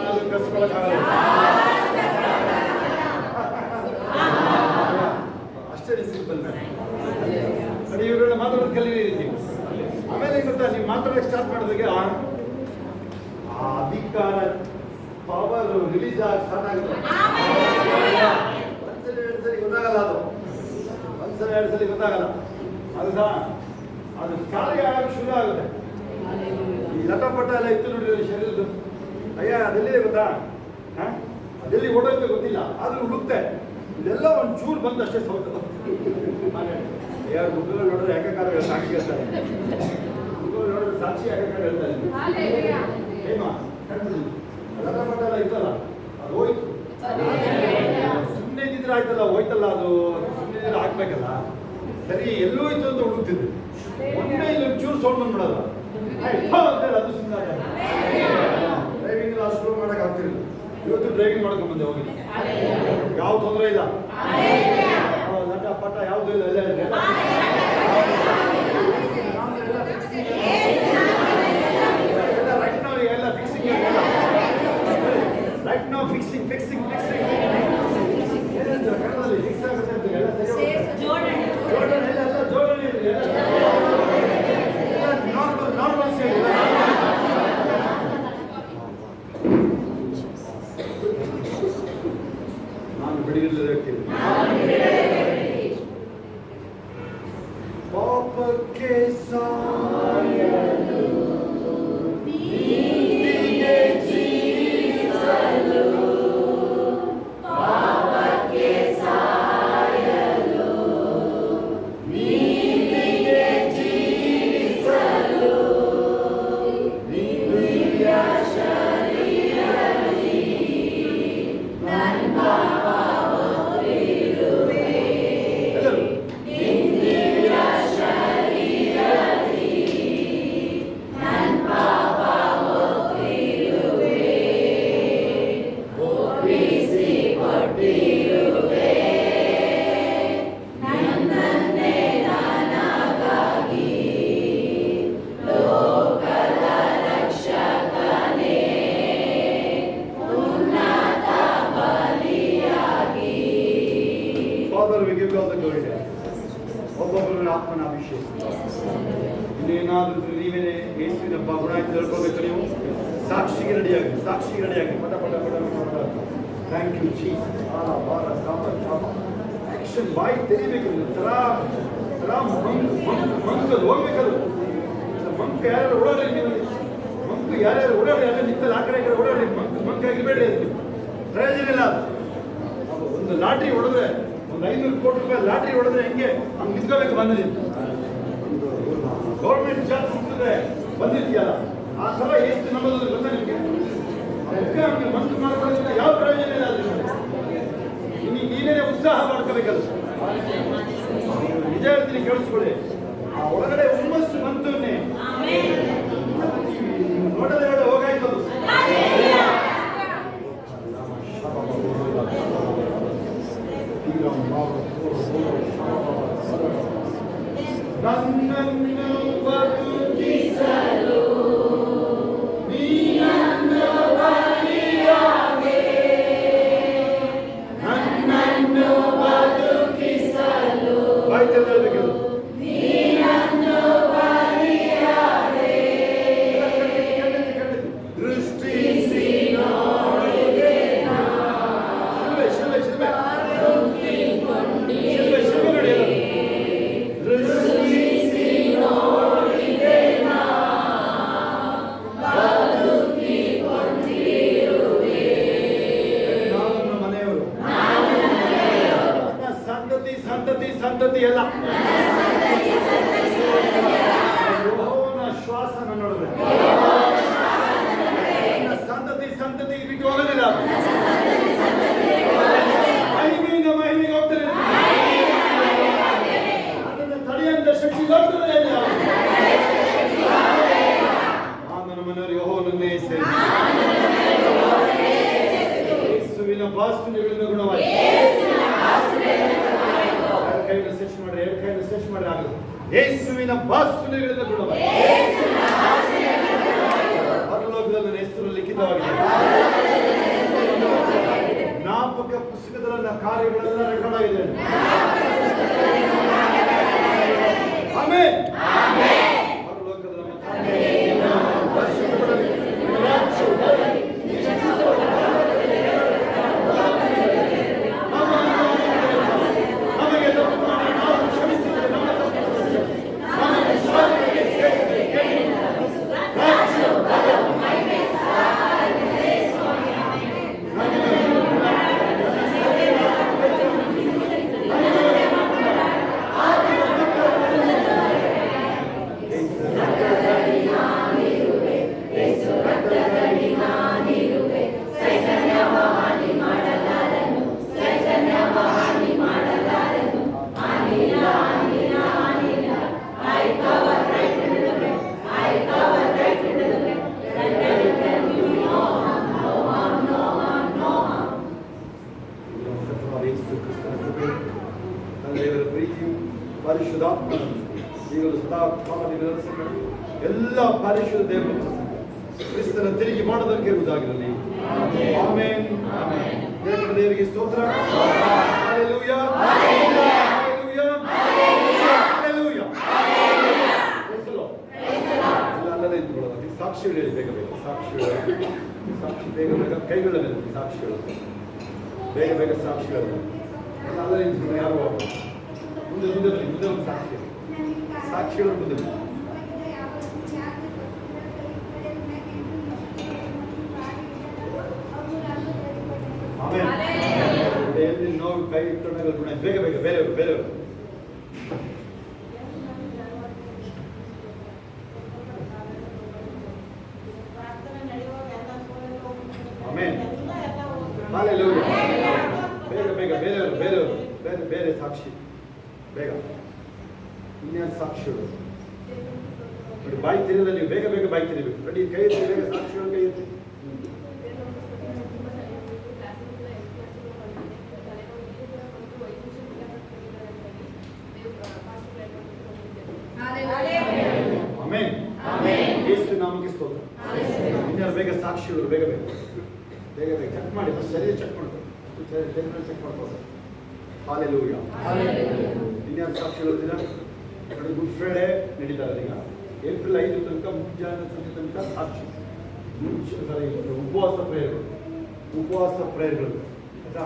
ಯಾರು ಕಸ್ಕೊಳಕ್ಕಾಗಲ್ಲ. ಅಷ್ಟೇ ಸಿಂಪಲ್ ನೋಡಿ, ಇವ್ರನ್ನ ಮಾತಾಡೋದು ಕಲಿಯಿರಿ. ಆಮೇಲೆ ಏನ್ ಗೊತ್ತಾ, ನೀವು ಮಾತಾಡೋಕೆ ಸ್ಟಾರ್ಟ್ ಮಾಡಿದಾಗ ಆ ಅಧಿಕಾರ ಪವರ್ ರಿಲೀಸ್ ಆಗಿ ಸ್ಟಾರ್ಟ್ ಆಗುತ್ತೆ. ಒಂದ್ಸಲಿ ಎರಡು ಸಲ ಗೊತ್ತಾಗಲ್ಲ, ಅದು ಒಂದ್ಸಲ ಎರಡು ಸಲ ಗೊತ್ತಾಗಲ್ಲ. ಅದು ಸಹ ಅದು ಕಾರ್ಯ ಆಗಕ್ಕೆ ಶುರು ಆಗುತ್ತೆ. ಈ ಲಟಪಟ ಎಲ್ಲ ಇತ್ತು ನೋಡಿ ಶರೀರದ್ದು, ಅಯ್ಯ ಅದೆಲ್ಲಿದೆ ಗೊತ್ತಾ, ಅದೆಲ್ಲಿ ಓಡೋಕ್ಕೆ ಗೊತ್ತಿಲ್ಲ, ಆದ್ರೂ ಹುಡುಕ್ತೆ. ಇದೆಲ್ಲ ಒಂದು ಚೂರು ಬಂದು ಅಷ್ಟೇ ಸೌತು. ಯಾರು ಮುಖಗಳು ನೋಡಿದ್ರೆ ಏಕಕಾರ ಸಾಕ್ಷಿ ಹೇಳ್ತಾರೆ, ಮುಖಗಳು ನೋಡಿದ್ರೆ ಸಾಕ್ಷಿ ಏಕಕಾರ ಹೇಳ್ತಾರೆ. ಹೇಮ ಲಟಪಟ ಎಲ್ಲ ಇತ್ತಲ್ಲ, ಅದು ಹೋಯ್ತು. ಸುಮ್ಮನೆ ಇದ್ದಿದ್ರೆ ಆಯ್ತಲ್ಲ, ಹೋಯ್ತಲ್ಲ, ಅದು ಸುಮ್ಮನೆ ಇದ್ರೆ ಹಾಕ್ಬೇಕಲ್ಲ. ಸರಿ ಎಲ್ಲೋ ಇತ್ತು ಅಂತ ಹುಡುಕ್ತಿದ್ದೆ, ಒಮ್ಮೆ ಇಲ್ಲಿ ಚೂರು ಸೌಂಡ್ ಬಂದ್ಬಿಡಲ್ಲ, ಅಂತೇಳಿ ಅದು ಸುಮ್ಮನೆ. ಡ್ರೈವಿಂಗ್ ಎಲ್ಲ ಶುರು ಮಾಡಕ್ ಆಗ್ತಿರಲಿಲ್ಲ. ಇವತ್ತು ಡ್ರೈವಿಂಗ್ ಮಾಡ್ಕೊಂಡ್ ಬಂದೆ, ಹೋಗಿ ಯಾವ ತೊಂದರೆ ಇಲ್ಲ, ನಟ ಪಟ ಯಾವ್ದು ಇಲ್ಲ, ಎಲ್ಲ ಇದೆ. ರೈಟ್ ನಾವು ಎಲ್ಲ ಫಿಕ್ಸಿಂಗ್, ರೈಟ್ ನಾವು ಫಿಕ್ಸಿಂಗ್ ಫಿಕ್ಸಿಂಗ್ ಫಿಕ್ಸಿಂಗ್ ಕನ್ನಡದಲ್ಲಿ ಫಿಕ್ಸ್ ಆಗುತ್ತೆ ಅಂತ ಎಲ್ಲ ಜೋಡಣೆ ಎಲ್ಲ ಜೋಡಣೆ ನಾರ್ಮಲ್ ನಾರ್ಮಲ್ ಸೇರಿ. ನಾನು ಬಿಡಿಗಿಲ್ಲದಕ್ಕೆ ಪಾಪಕ್ಕೆ ಸಾಯಲು ನೀತಿಗೆ ಜೀವಿಸಲು, ಪಾಪಕ್ಕೆ ಸಾಯಲು ನೀತಿಗೆ ಜೀವಿಸಲು, ನಿನ್ನ ಶರೀರದಲ್ಲಿ ನನ್ನ ಪಾಪ ಹೊತ್ತಿರುವೆ. ಎಲ್ಲರೂ ನಿನ್ನ ಶರೀರದಲ್ಲಿ ನನ್ನ ಪಾಪ ಹೊತ್ತಿರುವೆ, ಒಪ್ಪಿಸಿ ಕೊಟ್ಟಿರುವೆ ನನ್ನನ್ನೇ ನನಗಾಗಿ, ಲೋಕದ ರಕ್ಷಕನೇ ಉನ್ನತ ಬಲಿಯಾಗಿ. Father, we give you all the glory. ಒಬ್ಬೊಬ್ಬರ ಆತ್ಮನ ಅಭಿಷೇಕ. ಇನ್ನೇನಾದ್ರೂ ನೀವೇನೆ ಯೇಸುವಿನ ಗುಣ ಅಂತ ಹೇಳ್ಕೊಳ್ಬೇಕು. ನೀವು ಸಾಕ್ಷಿಗೆ ರೆಡಿಯಾಗಿ, ಸಾಕ್ಷಿಗೆ ರೆಡಿಯಾಗಿ. ಪಟ ಪಟ ಪಟ ಪಟ. Thank you Jesus. ಆಕ್ಷನ್ ಬಾಯಿ ತೆರಿಬೇಕು. ಮಂಕಲ್ ಹೋಗ್ಬೇಕದು. ಮಂಕ್ ಯಾರ್ಯಾರು ಓಡಾಡ್ರಿ, ನೀವು ಮಂಕ್ ಯಾರ್ಯಾರು ಓಡಾಡ್ರಿ, ಅಲ್ಲೇ ನಿಂತಲ್ಲಿ ಆ ಕಡೆ ಈ ಕಡೆ ಓಡಾಡ್ರಿ. ಮಂಕ್ ಆಗಿರ್ಬೇಡ್ರಿ, ಅದಕ್ಕೆ ಪ್ರಯೋಜನ ಇಲ್ಲ. ಒಂದು ಲಾಟ್ರಿ ಹೊಡೆದ್ರೆ, ಒಂದು 500 ಕೋಟಿ ರೂಪಾಯಿ ಲಾಟ್ರಿ ಹೊಡೆದ್ರೆ ಹೆಂಗೆ ಹಂಗೆ ನಿಂತ್ಕೋಬೇಕು. ಬಂದಿದೆ ಗೌರ್ಮೆಂಟ್ ಜಾಬ್ ಸಿಗ್ತದೆ, ಬಂದಿರ್ತೀಯಲ್ಲ, ಆ ಥರ ಎಷ್ಟು ನಮ್ಮದು ಗೊತ್ತಾ ನಿಮಗೆ? ಅದಕ್ಕೆ ಮಂಕ್ ಮಾಡ್ಕೊಳ್ಳೋದ್ರಿಂದ ಯಾವ ಪ್ರಯೋಜನ ಇಲ್ಲ. ಅದರಿಂದ ನೀನೇ ಉತ್ಸಾಹ ಮಾಡ್ಕೋಬೇಕಲ್ಲ. ನಿಜ ಹೇಳ್ತೀನಿ, ಕೇಳಿಸ್ಕೊಳ್ಳಿ. ಆ ಒಳಗಡೆ ಹುಮ್ಮಸ್ಸು ಬಂತನ್ನೇ ನೋಡದೆ ಹೋಗಾಯ್ತು. ನನ್ನನ್ನು ಬದುಕಿಸಲು ನೀನನ್ನು ಬಲಿಯಾಗೆ, ನನ್ನನ್ನು ಬದುಕಿಸಲು ನೀನನ್ನು ಬಲಿಯಾಗೆ. ವಾಸನೆಗಳಿಂದ ಗುಣವಾಗಿ ಪರಲೋಕದಲ್ಲಿ ನನ್ನ ಹೆಸರು ಲಿಖಿತವಾಗಿದೆ. ಜ್ಞಾಪಕ ಪುಸ್ತಕದಲ್ಲಿ ನನ್ನ ಕಾರ್ಯಗಳೆಲ್ಲ ರೆಕಾರ್ಡ್ ಆಗಿದೆ. ಆಮೆನ್. ಪರಲೋಕದ ನಮ್ಮ ತಂದೆ ಪರಿಶುದ್ಧಪಡಲಿ. ನಿನ್ನ ರಾಜ್ಯವು ಬರಲಿ. ನಮಗೆ ತಪ್ಪು ಮಾಡಿ ನಾವು ಕ್ಷಮಿಸಿದರೆ ನಮ್ಮ ತಪ್ಪುಗಳನ್ನು ನಮಗೆ ಶಾಲೆಗೆ ಸೇರಿಸಿ ರಾಜ್ಯವು ಬರಲಿ. ದೇವರ ಪ್ರೀತಿಯು ಪರಿಶುದ್ಧಾತ್ಮ ಈಗಲೂ ಸದಾ ಕಾಲದಲ್ಲಿ ನೆಲೆಸಬೇಕು. ಎಲ್ಲ ಪರಿಶುದ್ಧ ದೇವರ ಕ್ರಿಸ್ತನ ತಿರುಗಿ ಮಾಡೋದಕ್ಕೆ ಇರುವುದಾಗಿರಲಿ. ಆಮೆನ್. ದೇವರಿಗೆ ಸ್ತೋತ್ರ. ಹಲ್ಲೆಲೂಯಾ. ಹಲ್ಲೆಲೂಯಾ. ಹಲ್ಲೆಲೂಯಾ. ಅಲ್ಲದೆ ಇದ್ದುಕೊಳ್ಳೋದು. ಸಾಕ್ಷಿಗಳು ಹೇಳಿ ಬೇಗ ಬೇಗ. ಸಾಕ್ಷಿಗಳು ಸಾಕ್ಷಿ ಬೇಗ ಬೇಗ ಕೈಗಳ ಮೇಲೆ ಸಾಕ್ಷಿಗಳು ಬೇಗ ಬೇಗ ಸಾಕ್ಷಿಗಳು. ಅಲ್ಲದೆ ಇದ್ದುಕೊಳ್ಳೋ ಯಾರು ಮುಂದೆ ಮುಂದೆ ಬನ್ನಿ. ಮುಂದೆ ಒಂದು ಸಾಕ್ಷಿ ಸಾಕ್ಷಿಗಳು ಮುಂದೆ ಬನ್ನಿ. ಎಲ್ಲಿ ನೋವು ಕೈ ಇಟ್ಕೊಂಡಾಗ ಗುಣ ಬೇಗ ಬೇಗ ಬೇರೆಯವರು ಬೇರೆಯವರು. ಆಮೆನ್. ಹಲ್ಲೆಲೂಯಾ. ಬೇಗ ಬೇಗ ಬೇರೆಯವರು ಬೇರೆಯವರು ಬೇರೆ ಬೇರೆ ಸಾಕ್ಷಿ ಬೇಗ. ಇನ್ಯಾರು ಸಾಕ್ಷಿಗಳು ನೋಡಿ. ಬಾಯಿ ತಿರಿದ ನೀವು ಬೇಗ ಬೇಗ ಬಾಯಿ ತಿರಿಬೇಕು. ನೋಡಿ ಕೈ ಎತ್ತಿ ಬೇಗ ಸಾಕ್ಷಿಗಳು ಕೈ ಎತ್ತಿ. ಆಮೆನ್. ಯೇಸು ನಾಮಕ್ಕೆ ಸ್ತೋತ್ರ. ಇನ್ಯಾರು ಬೇಗ ಸಾಕ್ಷಿಗಳು ಬೇಗ ಬೇಗ ಬೇಗ ಬೇಗ ಚೆಕ್ ಮಾಡಿ. ಫಸ್ಟ್ ಶರೀರ ಚೆಕ್ ಮಾಡ್ತಾರೆ. ಶರೀರ ಚೆಕ್ ಮಾಡ್ತಾರೆ. ಹಲ್ಲೆಲೂಯಾ. ಇನ್ಯಾರು ಸಾಕ್ಷಿಗಳು ಇದ್ದೀರಾ? ನೋಡಿ ಗುಡ್ ಫ್ರೈಡೆ ನಡೀತಾರೆ ಈಗ. ಏಪ್ರಿಲ್ 5 ತನಕ ಮುಂಜಾನೆ ಸಂಜೆ ತನಕ ಸಾಕ್ಷಿ ಉಪವಾಸ ಪ್ರೇಯರ್ಗಳು. ಆಯ್ತಾ?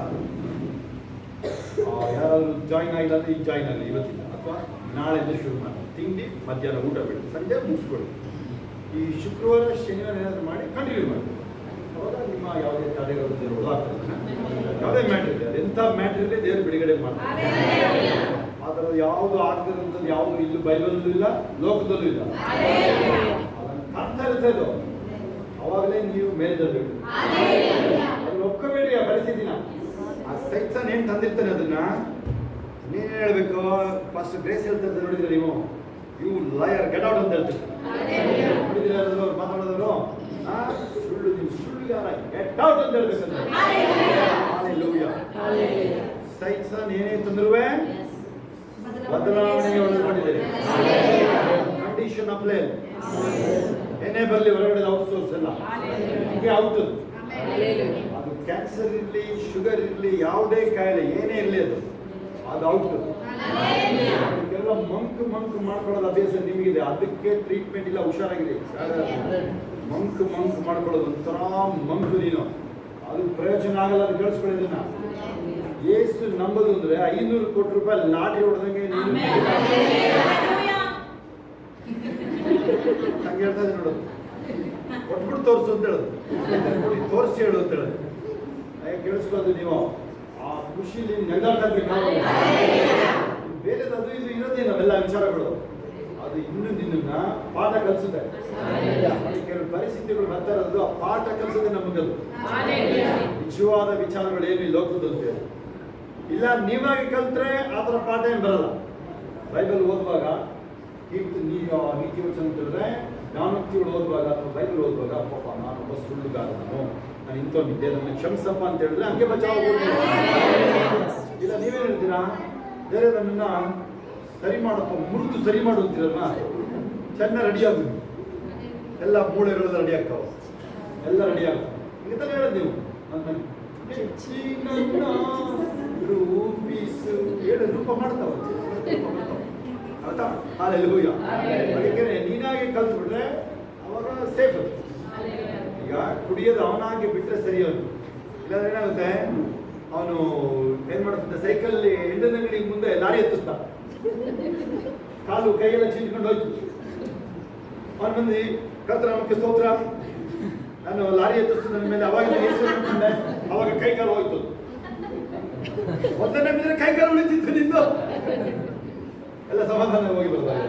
ಯಾರಾದ್ರೂ ಜಾಯಿನ್ ಆಗಿಲ್ಲ ಅಂದರೆ ಈಗ ಜಾಯಿನ್ ಆಗಲಿ ಇವತ್ತಿಂದ ಅಥವಾ ನಾಳೆಯಿಂದ ಶುರು ಮಾಡಿ. ತಿಂಡಿ ಮಧ್ಯಾಹ್ನ ಊಟ ಬಿಡಿ, ಸಂಜೆ ಮುಗಿಸ್ಕೊಳ್ಳಿ. ಈ ಶುಕ್ರವಾರ ಶನಿವಾರ ಏನಾದರೂ ಮಾಡಿ ಕಂಟಿನ್ಯೂ ಮಾಡಿ. ಅವಾಗ ನಿಮ್ಮ ಯಾವುದೇ ತಡೆಗಳು ದೇವರು ಆಗ್ತದೆ. ಯಾವುದೇ ಮ್ಯಾಟ್ರ್ ಇದೆ, ಅದೆಂಥ ಮ್ಯಾಟ್ರ್ ಇರಲಿ ದೇವರು ಬಿಡುಗಡೆ ಮಾಡ್ತಾರೆ. ಆ ಥರ ಯಾವುದು ಆಗದಿರೋಂಥದ್ದು ಯಾವುದು ಇಲ್ಲೂ ಬೈಬಲಲ್ಲೂ ಇಲ್ಲ, ಲೋಕದಲ್ಲೂ ಇಲ್ಲ. ಅದನ್ನು ಕಾಣ್ತಾ ಇರುತ್ತೆ ಅದು. ಅವಾಗಲೇ ನೀವು ಮೇಲೆ ತರಬೇಕು. ಅದನ್ನು ಒಪ್ಕೋಬೇಡಿ ಆ ಪರಿಸ್ಥಿತಿನ. ಆ ಸೈತಾನ ಏನು ತಂದಿರ್ತಾನೆ ಅದನ್ನ ನೀನು ಹೇಳ್ಬೇಕು. ಫಸ್ಟ್ ಗ್ರೇಸ್ ಹೇಳ್ತಾರೆ ನೋಡಿದ್ರೆ ನೀವು, ಯು ಲಯರ್ ಗೆಟ್ ಔಟ್ ಅಂತ ಹೇಳ್ತಾರೆ. ನೋಡಿದ್ರೆ ಅವ್ರು ಮಾತಾಡೋದವರು ಸುಳ್ಳು, ನೀವು ಸುಳ್ಳುಗಾರ ಗೆಟ್ ಔಟ್ ಅಂತ ಹೇಳ್ಬೇಕಂದ್ರೆ. ಹಲ್ಲೆಲೂಯಾ. ಸೈತಾನ ಏನೇ ತಂದ್ರುವೆ ಬದಲಾವಣೆಗೆ ಒಳಗೊಂಡಿದೆ. Condition apply. ಏನೇ ಬರಲಿ ಹೊರಗಡೆ ಔಟ್ಸೋರ್ಸ್ ಎಲ್ಲ ಹೀಗೆ ಔಟ್. ಅದು ಕ್ಯಾನ್ಸರ್ ಇರಲಿ, ಶುಗರ್ ಇರಲಿ, ಯಾವುದೇ ಕಾಯಿಲೆ ಏನೇ ಇರಲಿ ಅದು ಔಟ್. ಅದಕ್ಕೆಲ್ಲ ಮಂಕು ಮಾಡ್ಕೊಳ್ಳೋದು ಅಭ್ಯಾಸ ನಿಮಗಿದೆ. ಅದಕ್ಕೆ ಟ್ರೀಟ್ಮೆಂಟ್ ಇಲ್ಲ, ಹುಷಾರಾಗಿದೆ. ಮಂಕು ಮಾಡ್ಕೊಳ್ಳೋದು ಒಂಥರ ಮಂಕು ನೀನು. ಅದು ಪ್ರಯೋಜನ ಆಗಲ್ಲ. ಅದು ಕೇಳಿಸ್ಕೊಳ್ಳೋದನ್ನ ಏಸು ನಂಬೋದು ಅಂದ್ರೆ 500 ಕೋಟಿ ರೂಪಾಯಿ ಲಾಟ್ರಿ ಹೊಡೆದಂಗೆ ನೀನು ಹಂಗೆ ಹೇಳ್ತಾ ಇದ್ದೀನಿ ನೋಡೋದು. ಕೊಟ್ಬಿಟ್ಟು ತೋರಿಸು ಅಂತ ಹೇಳೋದು, ತೋರಿಸಿ ಹೇಳು ಅಂತ ಹೇಳೋದು. ಕೇಳಿಸ್ಕೊಳ್ಳೋದು ನೀವು ಆ ಖುಷಿಲಿ ನೆಗಾಡ್ಬೇಕಾದ್ರೆ ಬೇರೆದು ಅದು ಇದು ಇರೋದೇ ನಾವೆಲ್ಲ ವಿಚಾರಗಳು. ಅದು ಇನ್ನೂ ನಿನ್ನ ಪಾಠ ಕಲಿಸುತ್ತೆ. ಕೆಲವು ಪರಿಸ್ಥಿತಿಗಳು ಬರ್ತಾ ಇರೋದು ಆ ಪಾಠ ಕಲಿಸೋದೇ ನಮಗದು. ನಿಜವಾದ ವಿಚಾರಗಳು ಏನು ಲೋಕದಂತೆ ಇಲ್ಲ. ನೀವಾಗಿ ಕಲ್ತ್ರೆ ಆ ಥರ ಪಾಠ ಏನು ಬರಲ್ಲ. ಬೈಬಲ್ ಓದುವಾಗ ನೀತಿ ವಚನ ತಿಳಿದ್ರೆ, ಜ್ಞಾನೋಕ್ತಿಗಳು ಓದುವಾಗ ಅಥವಾ ಬೈಬಲ್ ಓದುವಾಗ ಪಾಪ ನಾನೊಬ್ಬ ಸುಳ್ಳುಗಾರನು, ನಾನು ಇಂಥವನಿದ್ದೆ, ನನ್ನ ಕ್ಷಮಿಸಪ್ಪ ಅಂತ ಹೇಳಿದ್ರೆ ಹಂಗೆ ಬಚಾವ್. ಇಲ್ಲ ನೀವೇನು ಹೇಳ್ತೀರಾ? ಬೇರೆ ನನ್ನನ್ನು ಸರಿ ಮಾಡಪ್ಪ, ಮುರಿದು ಸರಿ ಮಾಡು ಅಂತೀರಲ್ಲ, ಚೆನ್ನಾಗಿ ರೆಡಿ ಆಗುದು. ಎಲ್ಲ ಮೂಳೆ ಇರೋದು ರೆಡಿ ಆಗ್ತಾವ, ಎಲ್ಲ ರೆಡಿ ಆಗ್ತಾವ. ಈಗ ತಾನೇ ಹೇಳೋದು ನೀವು ಹೇಳು ರೂಪ ಮಾಡ್ತಾವ. ಆಯ್ತಾ? ಹಲ್ಲೆಲೂಯಾ. ಅದಕ್ಕೆ ನೀನಾಗೆ ಕಲ್ತು ಬಿಟ್ರೆ ಅವಾಗ ಸೇಫ್. ಈಗ ಕುಡಿಯೋದು ಅವನಾಗಿ ಬಿಟ್ರೆ ಸರಿ ಅವನು. ಇಲ್ಲಾಂದ್ರೆ ಏನಾಗುತ್ತೆ, ಅವನು ಏನ್ ಮಾಡ್ತಿದ್ದ, ಸೈಕಲ್ ಹೆಂಡದ ಅಂಗಡಿ ಮುಂದೆ ಲಾರಿ ಎತ್ತುತ್ತ, ಕಾಲು ಕೈಯೆಲ್ಲ ಚೀಟ್ಕೊಂಡು ಹೋಯ್ತು. ಅವನು ಬಂದು ಕರ್ತನ ನಾಮಕ್ಕೆ ಸ್ತೋತ್ರ, ನಾನು ಲಾರಿ ಎತ್ತಿಸ್ತು ನನ್ನ ಮೇಲೆ, ಅವಾಗ ಅನ್ಕೊಂಡೆ, ಅವಾಗ ಕೈ ಕಾಲು ಹೋಯ್ತು. ಮೊದಲನೇ ಬಿದ್ರೆ ಕೈ ಕಾಲು ಉಳಿತಿತ್ತು ನಿಂದು, ಎಲ್ಲ ಸಮಾಧಾನ ಹೋಗಿ ಬರ್ತಾರೆ.